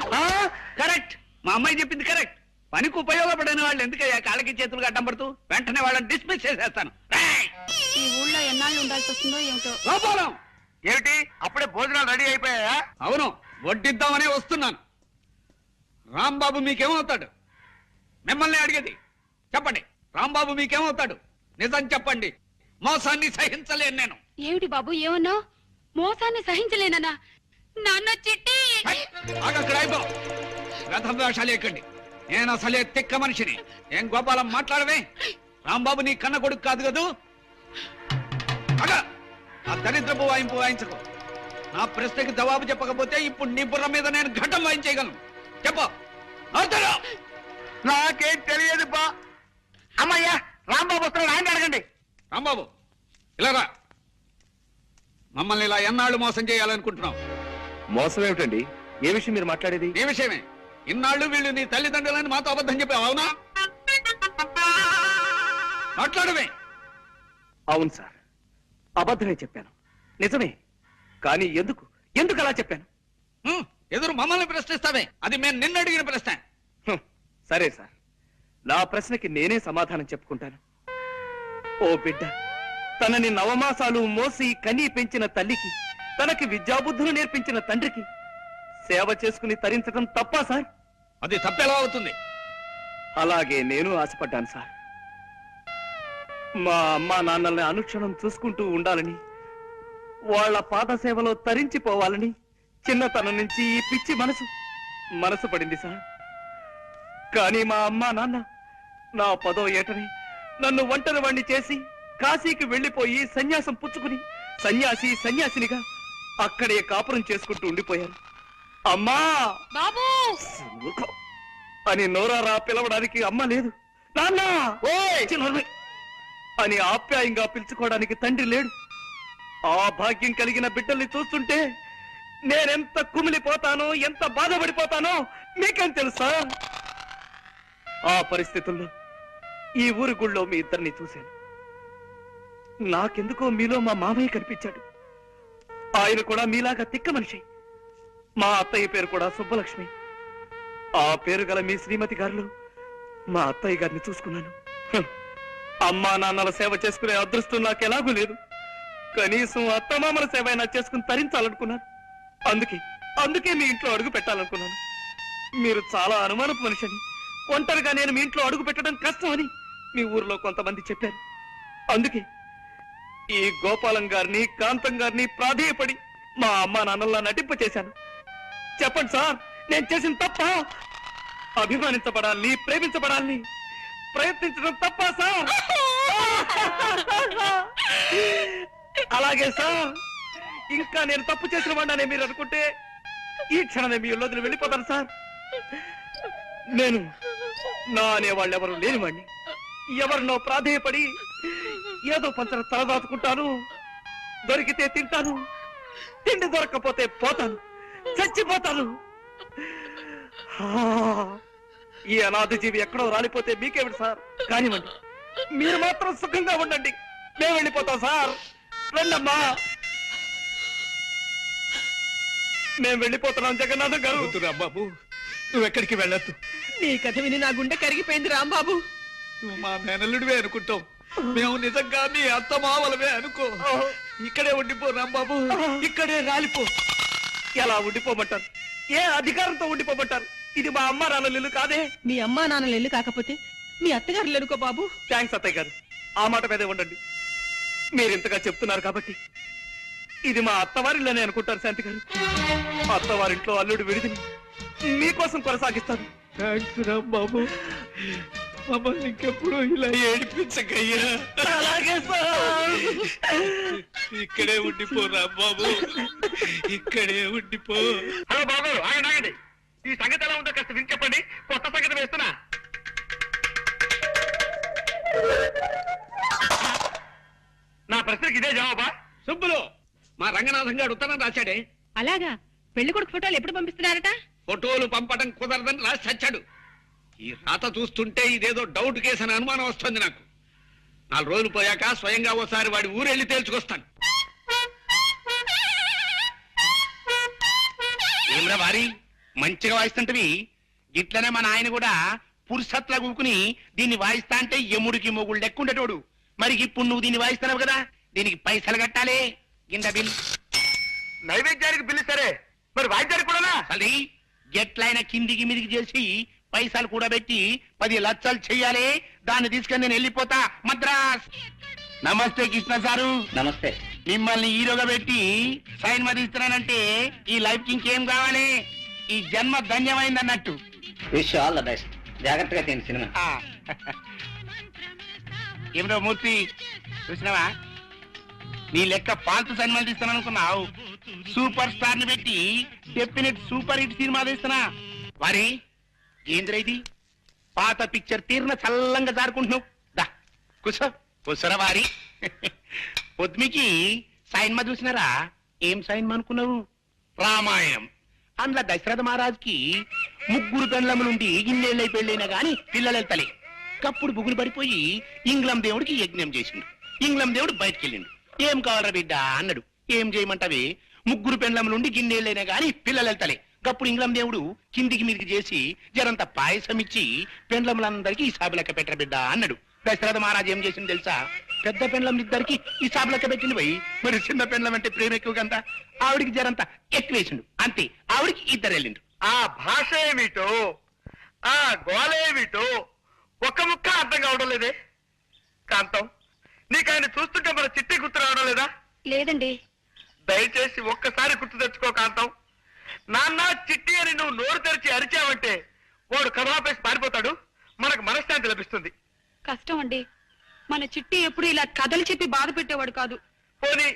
కరెక్ట్, మా అమ్మాయి చెప్పింది కరెక్ట్. పనికి ఉపయోగపడిన వాళ్ళు ఎందుకయ్యా కాళ్ళకి చేతులు అడ్డం పడుతూ? వెంటనే వాళ్ళని డిస్మిస్ చేసేస్తాను. ఈ ఊళ్ళో ఎన్నాళ్ళు ఉండాల్సి వస్తుందో ఏమిటో. గోపాలం, ఏమిటి అప్పుడే భోజనాలు రెడీ అయిపోయాయా? అవును, వడ్డిద్దామనే వస్తున్నాను. రాంబాబు మీకేమవుతాడు? మిమ్మల్ని అడిగేది చెప్పండి. రాంబాబు మీకేమవుతాడు? నిజం చెప్పండి. మోసాన్ని సహించలేను నేను. ఏమిటి బాబు ఏమన్నావు? మోసాన్ని సహించలేనన్నా? నాన్న చిట్టి అక్కడ అయిపో. రథం వేషాలు ఎక్కండి. నేను అసలే తిక్క మనిషిని. ఏం గోపాలం మాట్లాడవే? రాంబాబు నీ కన్న కొడుకు కాదు కదూ? అగా ఆ దరిద్రపు వాయింపు వాయించకు. నా ప్రశ్నకి జవాబు చెప్పకపోతే ఇప్పుడు నీ బుర్ర మీద నేను ఘటం వాయించేయగలను. చెప్పు. నాకేం తెలియదు బా. అమ్మయ్యా, రాంబాబు వస్తున్నాడు, ఆయన అడగండి. రాంబాబు ఇలా రా. మమ్మల్ని ఇలా ఎన్నాళ్ళు మోసం చేయాలనుకుంటున్నావు? మోసం ఏమిటండి? ఏ విషయం మీరు మాట్లాడేది? ఈ విషయమే. ఇన్నాళ్ళు వీళ్ళు నీ తల్లిదండ్రులని మాతో అబద్ధం చెప్పావు, అవునా? మాట్లాడమే. అవును సార్, అబద్ధమే చెప్పాను. నిజమే. కానీ ఎందుకు ఎందుకు అలా చెప్పాను? ఎదురు మమ్మల్ని ప్రశ్నిస్తావే? అది మేము నిన్ను అడిగిన ప్రశ్న. సరే సార్, నా ప్రశ్నకి నేనే సమాధానం చెప్పుకుంటాను. ఓ బిడ్డ, తనని నవమాసాలు మోసి కని పెంచిన తల్లికి, తనకి విద్యాబుద్ధులు నేర్పించిన తండ్రికి సేవ చేసుకుని తరించడం తప్పా సార్? అది తప్పెలా అవుతుంది? అలాగే నేను ఆశపడ్డాను సార్. మా అమ్మా నాన్నల్ని అనుక్షణం చూసుకుంటూ ఉండాలని, వాళ్ళ పాద సేవలో తరించిపోవాలని చిన్నతనం నుంచి ఈ పిచ్చి మనసు పడింది సార్. కానీ మా అమ్మా నాన్న నా 10వ ఏటని నన్ను ఒంటరి వాణ్ణి చేసి కాశీకి వెళ్లిపోయి సన్యాసం పుచ్చుకుని సన్యాసినిగా అక్కడే కాపురం చేసుకుంటూ ఉండిపోయారు. అమ్మా బాబు అని నోరారా పిలవడానికి అమ్మ లేదు, నాన్న అని ఆప్యాయంగా పిలుచుకోవడానికి తండ్రి లేడు. ఆ భాగ్యం కలిగిన బిడ్డల్ని చూస్తుంటే నేనెంత కుమిలిపోతానో, ఎంత బాధపడిపోతానో మీకేం తెలుసా? ఆ పరిస్థితుల్లో ఈ ఊరి గుళ్ళో మీ ఇద్దరిని చూశాను. నాకెందుకో మీలో మా మామయ్య కనిపించాడు. ఆయన కూడా మీలాగా తిక్క మనిషి. మా అత్తయ్య పేరు కూడా సుబ్బలక్ష్మి. ఆ పేరు గల మీ శ్రీమతి గారిలో మా అత్తయ్య గారిని చూసుకున్నాను. అమ్మా నాన్నల సేవ చేసుకునే అదృష్టం నాకు ఎలాగూ లేదు. కనీసం అత్తమామల సేవ అయినా చేసుకుని తరించాలనుకున్నాను. అందుకే మీ ఇంట్లో అడుగు పెట్టాలనుకున్నాను. మీరు చాలా అనుమానపు మనిషిని, ఒంటరిగా నేను మీ ఇంట్లో అడుగు పెట్టడం కష్టమని మీ ఊర్లో కొంతమంది చెప్పారు. అందుకే ఈ గోపాలం గారిని, కాంతం గారిని ప్రాధేయపడి మా అమ్మా నాన్నల్లా నటింప చేశాను. చెప్పండి సార్, నేను చేసిన తప్ప? అభిమానించబడాలని, ప్రేమించబడాలని ప్రయత్నించడం తప్ప సార్? అలాగే సార్, ఇంకా నేను తప్పు చేసిన వాడినే మీరు అనుకుంటే ఈ క్షణమే మీ ఇల్లు వెళ్ళిపోతాను సార్. నేను నా అనేవాళ్ళు ఎవరు లేనివాడిని. ఎవరినో ప్రాధేయపడి ఏదో పంచర తలదాచుకుంటాను. దొరికితే తింటాను, తిండి దొరక్కపోతే పోతాను, చచ్చిపోతాను. ఈ అనాథ జీవి ఎక్కడో రాలిపోతే మీకేమిటి సార్? కానివ్వండి, మీరు మాత్రం సుఖంగా ఉండండి. మేము వెళ్ళిపోతాం సార్. రండమ్మా, మేము వెళ్ళిపోతున్నాం. జగన్నాథం గారు. రాంబాబు, నువ్వెక్కడికి వెళ్ళొద్దు. నీ కథ విని నా గుండె కరిగిపోయింది రాంబాబు. నువ్వు మా మేనల్లుడివే అనుకుంటావు, మేము నిజంగా మీ అత్తమావలవే అనుకో. ఇక్కడే ఉండిపో రాంబాబు, ఇక్కడే రాలిపో. ఎలా ఉండిపోమంటారు? ఏ అధికారంతో ఉండిపోమంటారు? ఇది మా అమ్మ నాన్నల ఇల్లు కాదే. మీ అమ్మా నాన్నలు ఇల్లు కాకపోతే మీ అత్తగారు లేనుకో బాబు. థ్యాంక్స్ అత్తయ్య గారు, ఆ మాట మీదే ఉండండి. మీరింతగా చెప్తున్నారు కాబట్టి ఇది మా అత్తవారిలోనే అనుకుంటారు శాంతి గారు. అత్తవారింట్లో అల్లుడు విడిదిని మీకోసం కొనసాగిస్తాను. థ్యాంక్స్ రాంబాబు. మమ్మల్ని ఇంకెప్పుడు ఇలా ఏడిపించకయ్యా. అలాగే సార్. ఇక్కడే ఉండిపో రాంబాబు, ఇక్కడే ఉండిపో. హలో బాబు, ఆగండి ఆగండి. ఈ సంగతి ఎలా ఉందో కాస్త విని చెప్పండి. కొత్త సంగతి వేస్తున్నా. నా ప్రశ్నకి ఇదే జవాబా? సుబ్బులు, మా రంగనాథం గారు ఉత్తరం రాశాడే. అలాగా పెళ్లి కొడుకు ఫోటోలు ఎప్పుడు పంపిస్తున్నారట? ఫోటోలు పంపడం కుదరదని రాసి చచ్చాడు. ఈ రాత చూస్తుంటే ఇదేదో డౌట్ కేసు అని అనుమానం వస్తుంది నాకు. 4 రోజులు పోయాక స్వయంగా ఓసారి వాడి ఊరెళ్ళి తేల్చుకొస్తాను. ఏమ్రా వారి మంచిగా వాయిస్తుంటవి. ఇట్లనే మన ఆయన కూడా పురుషత్లా కూకుని దీన్ని వాయిస్తా అంటే ఎముడికి మొగుడు లెక్కుండేటోడు. మరి ఇప్పుడు నువ్వు దీన్ని వాయిస్తున్నావు కదా, దీనికి పైసలు కట్టాలి. కింద బిల్. నైవేద్యానికి బిల్లు సరే, మరి వాయిద్యానికి కూడానా? అది ఎట్లయినా కిందికి మీదికి చేసి పైసలు కూడా పెట్టి 10 లక్షలు చెయ్యాలి. దాన్ని తీసుకొని నేను వెళ్ళిపోతా మద్రాస్. నమస్తే కృష్ణ సారు. నమస్తే. మిమ్మల్ని హీరోగా పెట్టి సైన్ మరి ఇస్తున్నానంటే ఈ లైఫ్ కి ఇంకేం కావాలి? ఈ జన్మ ధన్యమైంది అన్నట్టు. Wish all the best. జాగ్రత్తగా తిని సినిమా. ఏమిటో మూర్తి, చూసినావా? నీ లెక్క పాల్తు సినిమాలు తీస్తాను అనుకున్నావు. సూపర్ స్టార్ ని పెట్టి డెఫినెట్ సూపర్ హిట్ సినిమా తీస్తున్నా. వారి ఏంద్ర ఇది? పాత పిక్చర్ తీరిన చల్లంగా జారుకుంటున్నావు. దా కూసో. కూసరా వారి. పొద్దుమికి సైన్మా చూసినారా? ఏం సైన్మా అనుకున్నావు? రామాయణం. అందులో దశరథ మహారాజ్కి 3 పెండ్లములుండి ఇన్నేళ్ళై పెళ్ళైనా గాని పిల్లలు వెళ్తలే. కప్పుడు బుగులు పడిపోయి ఇంగ్లం దేవుడికి యజ్ఞం చేసిండు. ఇంగ్లం దేవుడు బయటికి వెళ్ళిండు. ఏం కావాలరా బిడ్డ అన్నాడు. ఏం చేయమంటావే? 3 పెండ్లములుండి గిన్నేళ్ళైనా గాని పిల్లలు వెళ్తలే. కప్పుడు ఇంగ్లం దేవుడు కిందికి మీదికి చేసి జరంత పాయసం ఇచ్చి పెండ్లములందరికీ ఈ సాబు లెక్క పెట్టర బిడ్డ అన్నాడు. దశరథ మహారాజు ఏం చేసింది తెలుసా? పెద్ద పెండ్లములిద్దరికి ఈ సాబు లెక్క పెట్టింది పోయి. మరి చిన్న పెండ్లం అంటే ప్రేమ ఎక్కువ కదా, ఆవిడికి జరంత ఎక్కువేసిండు. అంతే, ఆవిడికి 2 వెళ్ళిండు. ఆ భాష ఏమిటో, ఆ గోళ ఏమిటో ఒక్క ముక్క అర్థం కావడం లేదే. కాంతం, నీకు ఆయన చూస్తుంటే మన చిట్టి గుర్తు రావడం లేదా? లేదండి. దయచేసి ఒక్కసారి గుర్తు తెచ్చుకో కాంతం. నాన్న చిట్టి అని నువ్వు నోరు తెరిచి అరిచావంటే వాడు కథాపేసి పారిపోతాడు. మనకు మనశ్శాంతి లభిస్తుంది. కష్టం అండి. మన చిట్టి ఎప్పుడు ఇలా కథలు చెప్పి బాధ పెట్టేవాడు కాదు. పోనీ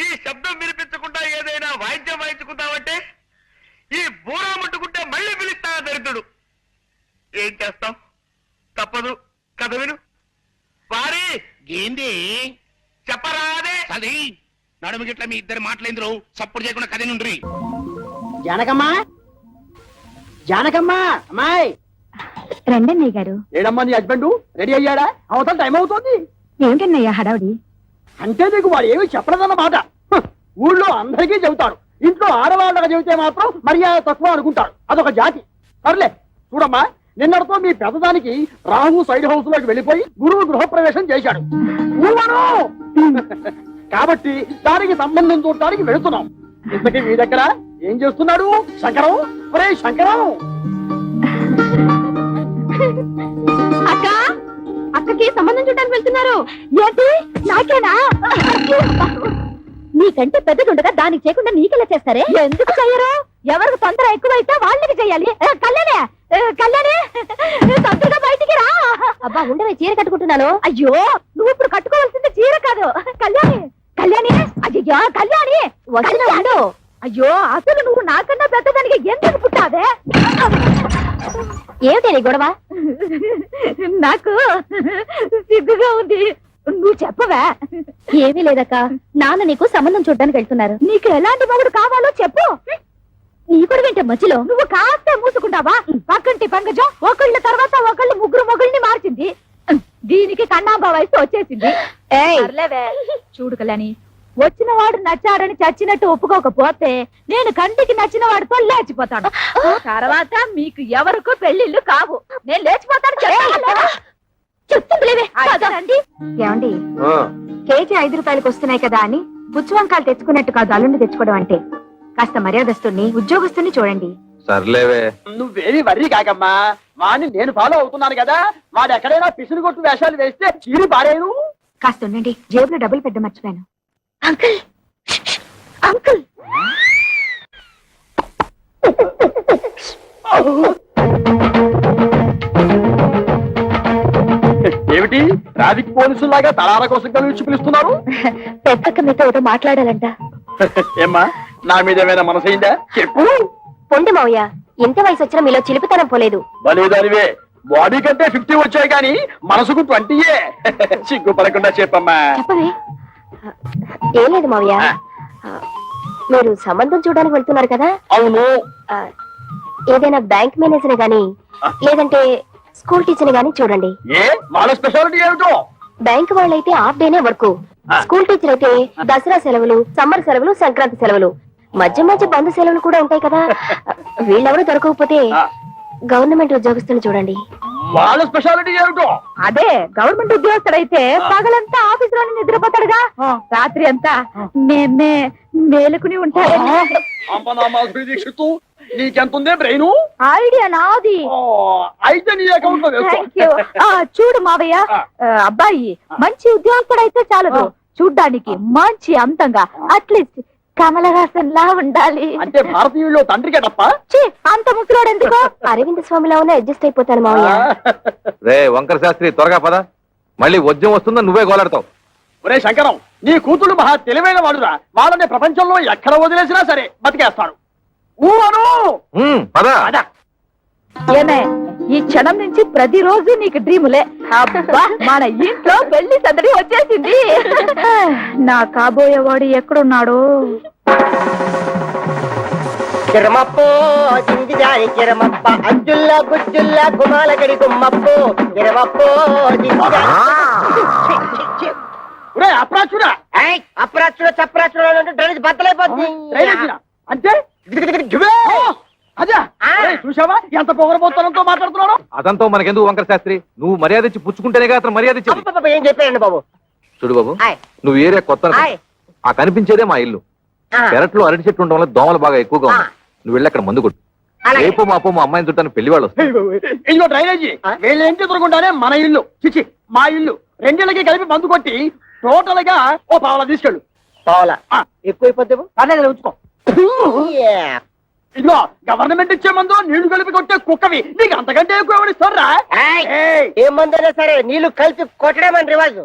ఈ శబ్దం వినిపించకుండా ఏదైనా వాయిద్యం వాయించుకుంటావంటే ఈ బూరా ముట్టుకుంటే మళ్ళీ పిలుస్తా దరిద్రుడు. ఏం చేస్తాం? తప్పదు. కథ విను. వారి ఏంది చెప్పరాదే. అది నడుము గిట్ల మీ ఇద్దరు మాటలేంద్రు. సప్పుడు చేయకుండా కథ నుండ్రి. జానకమ్మా, జానకమ్మా, అమ్మాయి రండన్నయ్య గారు. ఏడమ్మా నీ హస్బెండ్ రెడీ అయ్యాడా? అవతల టైం అవుతోంది. ఏమిటన్నయ్య హడావుడి? అంటే నీకు వాడు ఏమి చెప్పలేదన్నమాట. ఊళ్ళో అందరికీ చెబుతాడు. ఇంట్లో ఆడవాళ్ళకి చెబితే మాత్రం మర్యాద తక్కువ అనుకుంటాడు. అదొక జాతి. సర్లే చూడమ్మా, నిన్నటితో మీ పెద్దదానికి రాహు సైడ్ హౌస్ లోకి వెళ్ళిపోయి గురువు గృహప్రవేశం చేశాడు. కాబట్టి దానికి సంబంధం చూడటానికి వెళుతున్నాం. ఇంతకీ మీ దగ్గర ఏం చేస్తున్నాడు శంకరం? ఒరే శంకరం! అక్క, అక్కకి సంబంధం చూడడానికి వెళ్తున్నారు. ఏంటి నాకేనా? నీకంటే పెద్దదుండగా దానికి చేయకుండా నీకెలా చేస్తారే? ఎందుకు చెయ్యరు? ఎవరికి తొందర ఎక్కువైతే వాళ్ళకి చెయ్యాలి. కళ్యాణే, కళ్యాణే, తొందరగా బయటికి రా. అబ్బా ఉండవే, చీర కట్టుకుంటున్నాను. అయ్యో, నువ్వు ఇప్పుడు కట్టుకోవాల్సింది చీర కాదు. కళ్యాణి, కళ్యాణి, అయ్యో కళ్యాణి వస్తున్నాడు. అయ్యో, అసలు నువ్వు నాకన్నా పెద్దదానికి ఎందుకు పుట్టావే? ఏమిటి గొడవ? నాకు సిగ్గుగా ఉంది. నువ్వు చెప్పవా? ఏమీ లేదక్క, నాన్న నీకు సంబంధం చూడడానికి వెళ్తున్నారు. నీకు ఎలాంటి మొగుడు కావాలో చెప్పు. నీ కూడా వింటే మధ్యలో నువ్వు కాస్త మూసుకుంటావా? పక్కంటి పంకజం ఒకళ్ళ తర్వాత ఒకళ్ళు 3 మొగుల్ని మార్చింది. దీనికి కన్నాంబ వయసు వచ్చేసింది. చూడు కళ్యాణి, వచ్చిన వాడు నచ్చాడని చచ్చినట్టు ఒప్పుకోకపోతే నేను కంటికి నచ్చిన వాడితో లేచిపోతాను. తర్వాత మీకు ఎవరికో పెళ్లిళ్ళు కావు. నేను లేచిపోతాను. చెప్తుందిలేవే. ఏమండి, కేజీ 5 రూపాయలకు వస్తున్నాయి కదా అని పుచ్చువంకాలు తెచ్చుకున్నట్టు కాదు అల్లుండి తెచ్చుకోవడం అంటే. కాస్త మర్యాదస్తుని ఉద్యోగస్తుని చూడండి. సర్లేవే. నువ్వేమి వర్రీ కాకమ్మా, వాడిని నేను ఫాలో అవుతున్నాను కదా. వాడు ఎక్కడైనా పిసురు కొట్టు వేషాలు వేస్తే చీరి పారేను. కాస్త ఉండండి, జేబులో డబ్బులు పెట్ట మర్చిపోయాను. అంకుల్, అంకుల్, ఏమిటి ట్రాఫిక్ పోలీసులాగా తలార కోసం కలిసి పిలుస్తున్నారు? పెద్దక్క మీతో ఒకటి మాట్లాడాలంట. ఏమ్మా నా మీద ఏమైనా మనసైందా చెప్పు. పొండి మావయ్య, ఎంత వయసు వచ్చినా మీలో చిలిపితనం పోలేదు. బలేదానివే, బాడీ కంటే 50 వచ్చాయి కానీ మనసుకు 20. సిగ్గుపడకుండా చెప్పమ్మా. చెప్పవే. ఏం లేదు మావయ్య, మీరు సంబంధం చూడడానికి వెళ్తున్నారు కదా. అవును. ఏదైనా బ్యాంక్ మేనేజర్ గాని లేదంటే స్కూల్ టీచర్ గాని చూడండి. ఏ వాళ్ళ స్పెషాలిటీ ఏమిటో? బ్యాంక్ వాళ్ళైతే హాఫ్ డేనే వర్క్, స్కూల్ టీచర్ అయితే దసరా సెలవులు, సమ్మర్ సెలవులు, సంక్రాంతి సెలవులు, మధ్య మధ్య బంధు సెలవులు కూడా ఉంటాయి కదా. వీళ్ళెవరూ దొరకకపోతే గవర్నమెంట్ ఉద్యోగస్తులు చూడండి. వాళ్ళ స్పెషాలిటీ ఏమిటో? అదే గవర్నమెంట్ ఉద్యోగస్తుడైతే పగలంతా ఆఫీస్ లోనే నిద్రపోతాడుగా, రాత్రి అంతా మేలుకుని ఉంటాడు. దీక్షిత్తు నీకెంతుందే బ్రెయిన్? ఐడియా నాది. అయితే నీ అకౌంట్ లో వేసుకో. Thank you. చూడు మావయ్య, అబ్బాయి మంచి ఉద్యోగస్తుడైతే చాలదు, చూడ్డానికి మంచి అంతంగా అట్లీస్ట్ కమలహాసన్ లా ఉండాలి. అంటే భారతీయుల్లో తండ్రికే తప్ప అంత ముసలోడు ఎందుకు? అరవింద్ స్వామిలా ఉన్న అడ్జస్ట్ అయిపోతాను మావయ్య. రే వంకర శాస్త్రి, త్వరగా పద, మళ్ళీ వద్యం వస్తుందో నువ్వే గోలాడతావు. ఒరే శంకరం, నీ కూతురు మహా తెలివైన వాడురా. వాళ్ళని ప్రపంచంలో ఎక్కడ వదిలేసినా సరే బతికేస్తాడు. పద. ఏమే, ఈ క్షణం నుంచి ప్రతిరోజు నీకు డ్రీములే. అబ్బా, మన ఇంట్లో పెళ్లి సందడి వచ్చేసింది. నా కాబోయేవాడు ఎక్కడున్నాడు? కిరమప్పో జింగిజారి కిరమప్ప అజ్జుల్లా గుజ్జుల్లా గుమాలగడి గుమ్మప్పో కిరమప్పో ఒరే అప్రాచుడా, అప్రాచుడ చప్రాచుడ డ్రైనేజ్ బద్దలైపోతుంది. అంటే అదే చూసావా ఎంత పొగరబోతనంతో మాట్లాడుతున్నాడు? అదంతా మనకెందుకు వంకర శాస్త్రి, నువ్వు మర్యాద ఇచ్చి పుచ్చుకుంటేనే అతను మర్యాద ఇచ్చేది. ఏం చెప్పారండి బాబు? చూడు బాబు, నువ్వు ఏరియా కొత్త, ఆ కనిపించేదే మా ఇల్లు. పెరట్లో అరటి చెట్టు ఉండడం వల్ల దోమలు బాగా ఎక్కువగా ఉన్నాయి. నువ్వు వెళ్ళి అక్కడ మందు కొట్టు. రేపు మాపో మా అమ్మాయిని చుట్టాను పెళ్లి వాళ్ళు వస్తారు. ఇదిగో డ్రైనేజీ, వీళ్ళ ఇంటి ఎదురుకుంటానే మన ఇల్లు, చిచి మా ఇల్లు. రెండేళ్ళకి కలిపి మందు కొట్టి టోటల్ గా ఓ పావలా తీసుకెళ్ళు. పావలా ఎక్కువైపోతే అదే ఉంచుకో. ఇదిగో గవర్నమెంట్ ఇచ్చే మందు నీళ్లు కలిపి కొట్టే కుక్కవి నీకు అంతకంటే ఎక్కువ ఎవరిస్తారా? ఏ మందైనా సరే నీళ్లు కలిపి కొట్టడమని రివాజు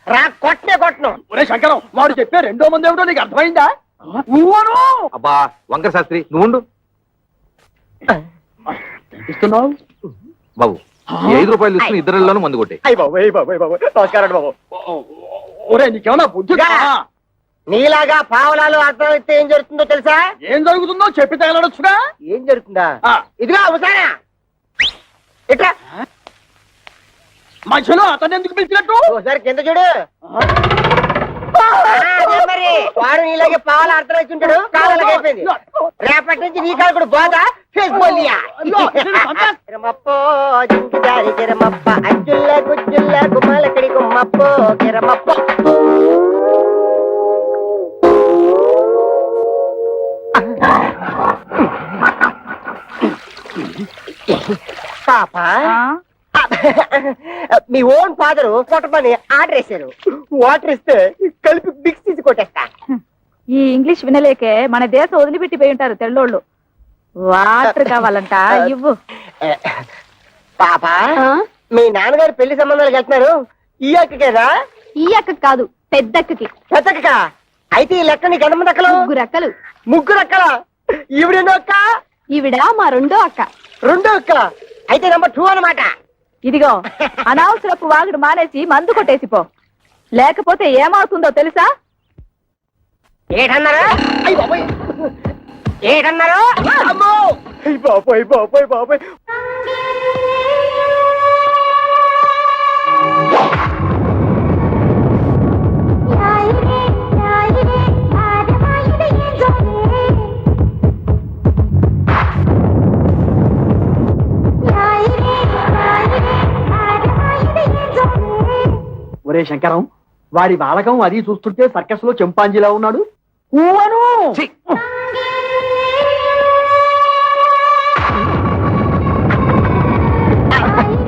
రా, కొట్టనే కొట్టను. ఒరే శంకరం, వాడు చెప్పే రెండో మంది ఏమిటో నీకు అర్థమైందా? అబ్బా వంకర శాస్త్రి, నువ్వు ఉండు. ఇస్తున్నావు బాబు, 5 రూపాయలు తీసుకుని ఇద్దరిలోనూ మందు కొట్టే. నమస్కారం బాబు. ఒరే నీకేమన్నా బుద్ధి? నీలాగా పావలాలు అర్థమైతే ఏం జరుగుతుందో తెలుసా? ఏం జరుగుతుందో చెప్పి తగలడొచ్చుగా. ఏం జరుగుతుందా? ఇదిగా అవసానా ఇట్లా మధ్యలో అతను ఎందుకు పిలిచినట్టు? ఒకసారి కింద చూడు. మరి వాడు నీలాగే పావులు అర్థం వచ్చి ఉంటాడు, కాళ్ళకి అయిపోయింది. రేపటి నుంచి నీ కాలు కూడా బాధ కిరమప్పో జింకిదారి కిరమప్ప అజ్జుల్ల గుజ్జుల్ల గుమ్మలకడి గుమ్మప్పో కిరమప్పో. పాప, మీ ఓన్ ఫాదరు కొట్టమని ఆర్డర్ వేశారు. వాటర్ ఇస్తే కలిపి మిక్స్ తీసి కొట్టేస్తా. ఈ ఇంగ్లీష్ వినలేకే మన దేశం వదిలిపెట్టిపోయి ఉంటారు తెల్లోళ్ళు. వాటర్ కావాలంట, ఇవ్వు. పాప, మీ నాన్నగారు పెళ్లి సంబంధాలకు వెళ్తున్నారు. ఈ అక్కకేనా? ఈ అక్క కాదు, పెద్దక్కకి. పెద్దక్క అయితే ఈ లెక్క నీకు ఎంతమంది అక్కలు? 3 అక్కలు. 3 అక్కల? ఈవిడెన్నో అక్క? ఈవిడ మా రెండో అక్క. రెండో అక్క అయితే నెంబర్ 2 అన్నమాట. ఇదిగో, అనవసరపు వాగుడు మానేసి మందు కొట్టేసిపో, లేకపోతే ఏమవుతుందో తెలుసా? ఏటన్నారా? ఏటన్నారా? బాబోయ్ బాబోయ్ బాబోయ్. ఒరే శంకరం, వాడి బాలకం అది చూస్తుంటే సర్కస్ లో చెంపాంజీలా ఉన్నాడు.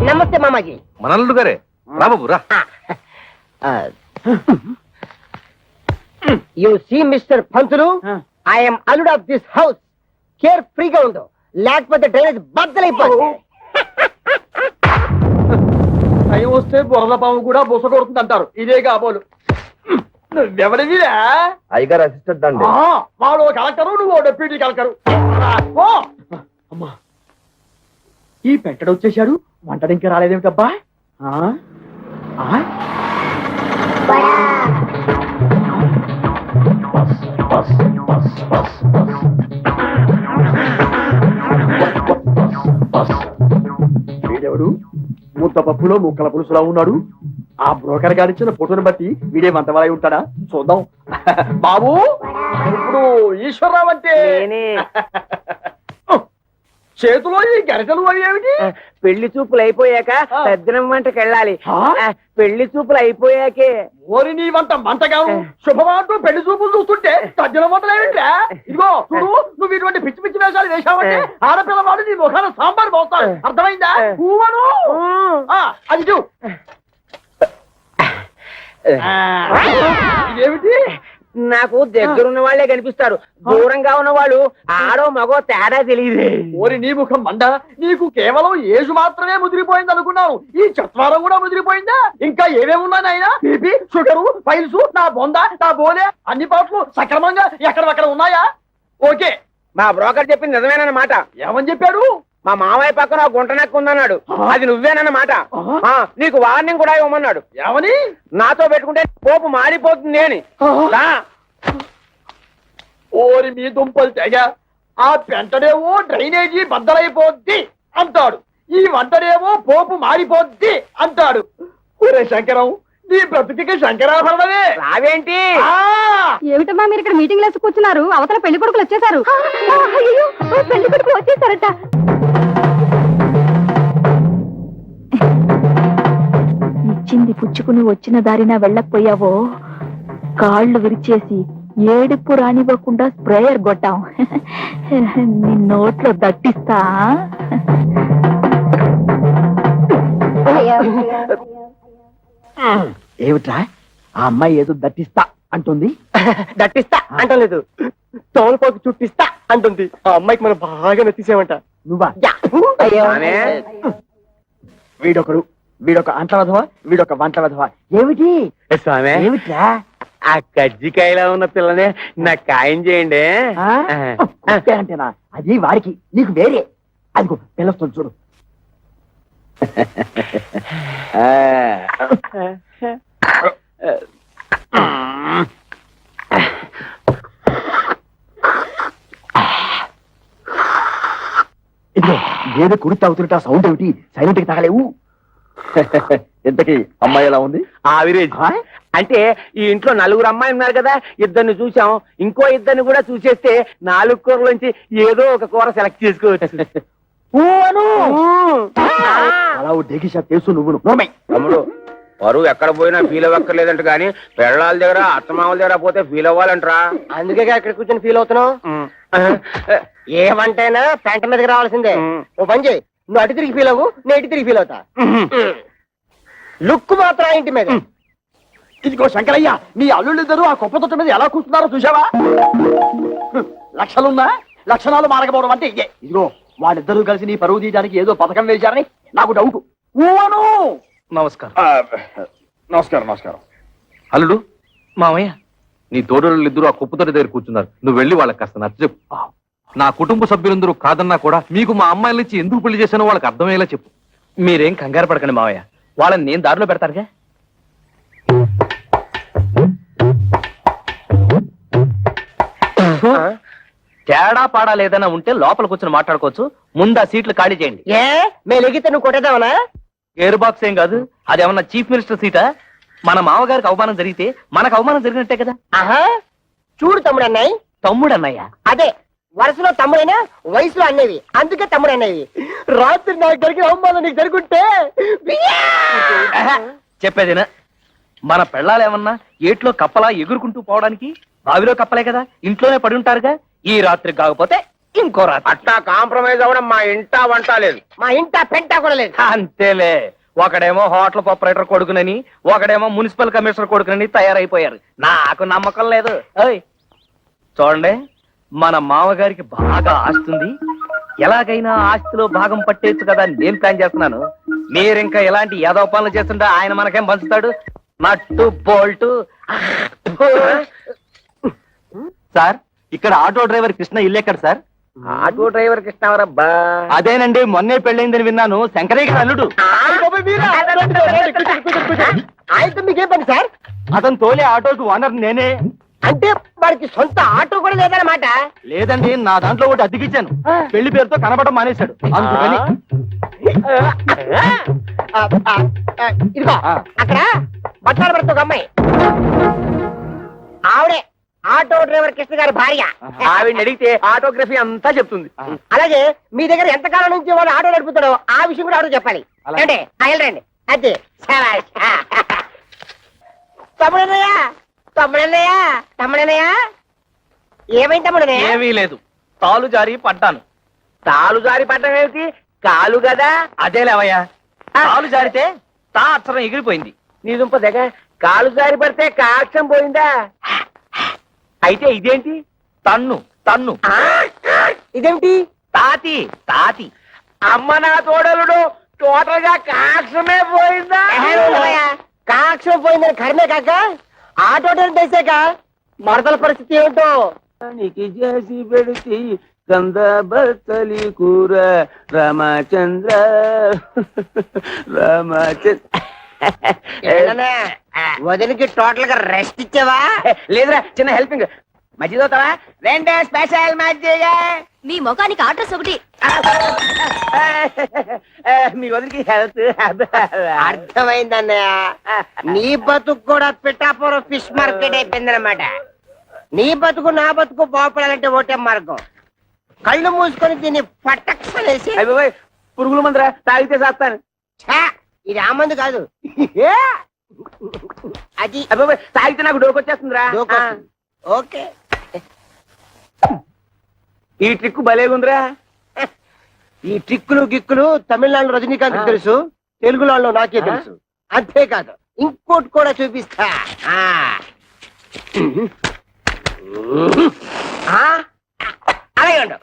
నమస్తే మామాజీ. మనల్లుడు గారే, రా బాబు రా. You see mister Pantulu, I am అల్లుడ్ ఆఫ్ దిస్ హౌస్. కేర్ ఫ్రీగా ఉండు, లేకపోతే డ్రైనేజ్ బద్దలైపోతుంది. భయం వస్తే బురద పాము కూడా బుస కొడుతుంది అంటారు. ఇదే కాబోలు. నువ్వెవరివిరా? అయ్యగారు అసిస్టెంట్ అండి. వాడు కలెక్టరు, నువ్వు డెప్యూటీ కలెక్టరు. అమ్మా, ఈ పెట్టడు వచ్చేసాడు. వంటడు ఇంకా రాలేదేమిటబ్బా? వీడెవడు? ముద్ద పప్పులో ముక్కల పులుసులా ఉన్నాడు. ఆ బ్రోకర్ గారిచ్చిన ఫోటోని బట్టి వీడే వంటవాలై ఉంటాడా? చూద్దాం. బాబు, ఇప్పుడు ఈశ్వరరావు అంటే చేతిలో ఈ గరిటలు అవి ఏమిటి? పెళ్లి చూపులు అయిపోయాక సజ్జనం వంటకి వెళ్ళాలి. పెళ్లి చూపులు అయిపోయాకే. ఓరి నీ వంట మంటగాను శుభమాంటూ పెళ్లి చూపులు చూస్తుంటే సజ్జన వంటలు ఏమిట్రా? ఇదిగో చూడు, నువ్వు ఇటువంటి పిచ్చి పిచ్చి వేషాలు వేశావంటే ఆడపిల్లవాడు నీ ముఖాన సాంబార్ పోస్తాడు. అర్థమైందా? ఊవను అది చూ. ఇదేమిటి? నాకు దగ్గరున్న వాళ్లే కనిపిస్తారు. దూరంగా ఉన్న వాళ్ళు ఆడో మగో తేడా తెలియదు. ఓరి నీ ముఖం మండ, నీకు కేవలం ఏజు మాత్రమే ముదిరిపోయింది అనుకున్నావు. ఈ చత్వారం కూడా ముదిరిపోయిందా? ఇంకా ఏమేమి ఉన్నాయి నాయనా? బీపీ, షుగరు, ఫైల్స్, నా బొంద, నా బోలే అన్ని పాటలు సక్రమంగా ఎక్కడక్కడ ఉన్నాయా? ఓకే, మా బ్రోకర్ చెప్పింది నిజమేనన్నమాట. ఏమని చెప్పాడు? మా మావయ్య పక్కన గుంట నక్కు ఉందన్నాడు. అది నువ్వేనన్నమాట. నీకు వార్నింగ్ కూడా ఇవ్వమన్నాడు. ఏమని? నాతో పెట్టుకుంటే పోపు మారిపోతుంది అని. ఓరి మీ దుంపలు తెగ. ఆ పెంటడేమో డ్రైనేజీ బద్దలైపోద్ది అంటాడు, ఈ వంటడేమో పోపు మారిపోద్ది అంటాడు. ఒరే శంకరం, నీ బ్రతుకి శంకరాభరణమే. రావేంటి? ఏమిటమ్మా మీరు ఇక్కడ మీటింగ్ లేసి కూర్చున్నారు? అవతల పెళ్లి కొడుకులు వచ్చేసారు. పెళ్లి కొడుకులు వచ్చేసారట. ఇచ్చింది పుచ్చుకుని వచ్చిన దారిన వెళ్ళకపోయావో కాళ్ళు విరిచేసి ఏడుపు రానివ్వకుండా స్ప్రేయర్ కొట్టాం. నీ నోట్లో దట్టిస్తా. ఏమిట్రా ఆ అమ్మాయి ఏదో దట్టిస్తా అంటుంది? దట్టిస్తా అంటలేదు, తోలుపోకి చుట్టిస్తా అంటుంది. ఆ అమ్మాయికి మనం బాగా నచ్చేసామంట. నువ్వా? వీడొకడు, వీడొక అంట్ల వధవా, వీడొక వంటల వధవా. ఏమిటి స్వామి? ఏమిట్రా? ఆ కజ్జికాయలా ఉన్న పిల్లనే నాకు ఖాయం చేయండి. అంటేనా? అది వారికి, నీకు వేరే. అదిగో పిల్లొస్తుంది చూడు. ఇదిగో ఏదో కుడి తాగుతుంటే ఆ సౌండ్ ఏమిటి? సైలెంట్ కి తగలేవు. ఇంతకీ అమ్మాయి ఎలా ఉంది? ఆవిరేజ్. అంటే ఈ ఇంట్లో 4 అమ్మాయిలు ఉన్నారు కదా, 2 చూసాం. ఇంకో 2 కూడా చూసేస్తే 4 కూరలోంచి ఏదో ఒక కూర సెలెక్ట్ చేసుకోవచ్చు. అలా డేకిషా తెలుసు నువ్వు. తమ్ముడు, పరువు ఎక్కడ పోయినా ఫీల్ అవ్వక్కర్లేదంట, కానీ పెళ్ళాల దగ్గర అత్తమామల దగ్గర పోతే ఫీల్ అవ్వాలంటరా. అందుకే ఇక్కడ కూర్చొని ఫీల్ అవుతున్నావు. ఏమంటైనా పెంట మీదకి రావాల్సిందే. ఓ పని చేయి, నువ్వు అటు తిరిగి ఫీల్ అవ్వు, నేను ఇటు తిరిగి ఫీల్ అవుతా. లుక్ మాత్రం ఇంటి మీద. ఇదిగో శంకరయ్య, మీ అల్లుళ్ళిద్దరూ ఆ కుప్ప తొట్ట మీద ఎలా కూర్చున్నారో చూసావా? లక్షలున్నా లక్షణాలు మారకపోవడం అంటే ఇదే. ఇదిగో వాళ్ళిద్దరూ కలిసి నీ పరువు తీయడానికి ఏదో పథకం వేశారని నాకు డౌట్. నమస్కారం. నమస్కారం. నమస్కారం. అల్లుడు, మామయ్య, నీ తోడోళ్ళిద్దరూ ఆ కుప్పతోటి దగ్గర కూర్చున్నారు. నువ్వు వెళ్ళి వాళ్ళకి కాస్త నచ్చ చెప్పు. నా కుటుంబ సభ్యులందరూ కాదన్నా కూడా మీకు మా అమ్మాయిల నుంచి ఎందుకు పెళ్లి చేశానో వాళ్ళకి అర్థమయ్యేలా చెప్పు. మీరేం కంగారు పడకండి మావయ్య, వాళ్ళని నేను దారిలో పెడతానుగా. తేడా పాడా లేదన్నా ఉంటే లోపల కూర్చొని మాట్లాడుకోవచ్చు. ముందు ఆ సీట్లు ఖాళీ చేయండి. మేము ఎగితే నువ్వు కొట్టేద్దామనా? ఎయిర్ బాక్స్ ఏం కాదు, అదేమన్నా చీఫ్ మినిస్టర్ సీటా? మన మామగారికి అవమానం జరిగితే మనకు అవమానం జరిగినట్టే కదా. చూడు తమ్ముడు అన్నయ్య. తమ్ముడు అన్నయ్య అదే వరుసలో తమ్ముడైనా వయసులో అన్నవి, అందుకే తమ్ముడు అన్నవి. రాత్రి నాకు జరిగిన అవమానం నీకు జరుగుంటే చెప్పేదేనా? మన పెళ్ళాలేమన్నా ఏట్లో కప్పలా ఎగురుకుంటూ పోవడానికి బావిలో కప్పలే కదా, ఇంట్లోనే పడి ఉంటారుగా. ఈ రాత్రి కాకపోతే ఇంకో రాత్రి. అట్లా కాంప్రమైజ్ అవ్వడం మా ఇంటా వంట లేదు, మా ఇంటా పెంటా కూడా లేదు. అంతేలే, ఒకడేమో హోటల్ ఆపరేటర్ కొడుకునని, ఒకడేమో మున్సిపల్ కమిషనర్ కొడుకునని తయారైపోయారు. నాకు నమ్మకం లేదు. చూడండి, మన మామగారికి బాగా ఆస్తుంది. ఎలాగైనా ఆస్తిలో భాగం పట్టేచ్చు కదా అని నేను ప్లాన్ చేస్తున్నాను. మీరింకా ఇలాంటి ఏదో పనులు చేస్తుంటే ఆయన మనకేం పంచుతాడు? నట్టు బోల్టు. సార్ ఇక్కడ ఆటో డ్రైవర్ కృష్ణ ఇల్లు ఎక్కడ సార్? Auto driver కృష్ణవరబ్బా. అదేనండి, మొన్నే పెళ్ళైందని విన్నాను. శంకరయ్య గారి అల్లుడు. ఆయనతో మీకేం పని సార్? అతను తోలే ఆటోకి ఓనర్ నేనే. అంటే వారికి సొంత ఆటో కూడా లేదన్నమాట. లేదండి, నా దాంట్లో ఒకటి అద్దెకిచ్చాను. పెళ్లి పేరుతో కనబడడం మానేశాడు అందుకని. ఇదిగో అక్కడ బట్టాల భర్త ఒక అమ్మాయి, ఆవిడే ఆటో డ్రైవర్ కృష్ణ గారి భార్య. ఆవిడని అడిగితే ఆటోగ్రఫీ అంతా చెప్తుంది. అలాగే మీ దగ్గర ఎంతకాలం నుంచి వాళ్ళు ఆటో నడుపుతాడో ఆ విషయం కూడా ఆటో చెప్పాలి. అంటే వెళ్ళండి. అదే తమ్ముడన్నయ్య, తమ్ముడన్నయ్య, తమ్ముడన్నయ్య, ఏమైంది తమ్ముడన్నయ్య? ఏమీ లేదు, తాలు జారి పడ్డాను. తాలు జారి పడ్డం ఏమిటి? కాలు కదా. అదే లేవయ్యా, కాలు జారితే తా అక్షరం ఎగిరిపోయింది. నీ దుంప దగ్గర కాలు జారి పడితే కాక్షం పోయిందా? అయితే ఇదేంటి? తన్ను తన్ను. ఇదేమిటి? తాతి తాతి. అమ్మ నా తోడలుడు, టోటల్ గా కాక్షమే పోయిందా? కాక్షం పోయిందని కర్మే కాక ఆటో తెలిసాక మరదల పరిస్థితి ఏమిటో. నీకు చేసి పెడితే కంద బతలి కూర రామచంద్ర రామచంద్ర. వదిలికి టోటల్ గా రెస్ట్ ఇచ్చావా? లేదురా, చిన్న హెల్పింగ్. మజ్జిగ అవుతావా? రెండే స్పెషల్ మజ్జిగ. మీ ముఖానికి ఆర్డర్స్ ఒకటి. మీ వదిలికి హెల్త్. అర్థమైందన్నయ్య, నీ బతుకు కూడా పిఠాపురం ఫిష్ మార్కెట్ అయిపోయిందన్నమాట. నీ బతుకు నా బతుకు బాగుపడాలంటే ఒకటే మార్గం, కళ్ళు మూసుకొని దీన్ని పట్టక్షనేసి. అయిపోయి పురుగుల మందురా, తాగితే చేస్తాను. ఇది ఆ మందు కాదు, అది అయిపోయి తాగితే నాకు డోకొచ్చేస్తుందిరా. డోకొస్తుంది. ఓకే, ఈ ట్రిక్ భలేగుందిరా. ఈ ట్రిక్కులు గిక్కులు తమిళనాడులో రజనీకాంత్ తెలుసు, తెలుగులో నాకే తెలుసు. అంతేకాదు ఇంకోటి కూడా చూపిస్తా. అలాగే ఉండు.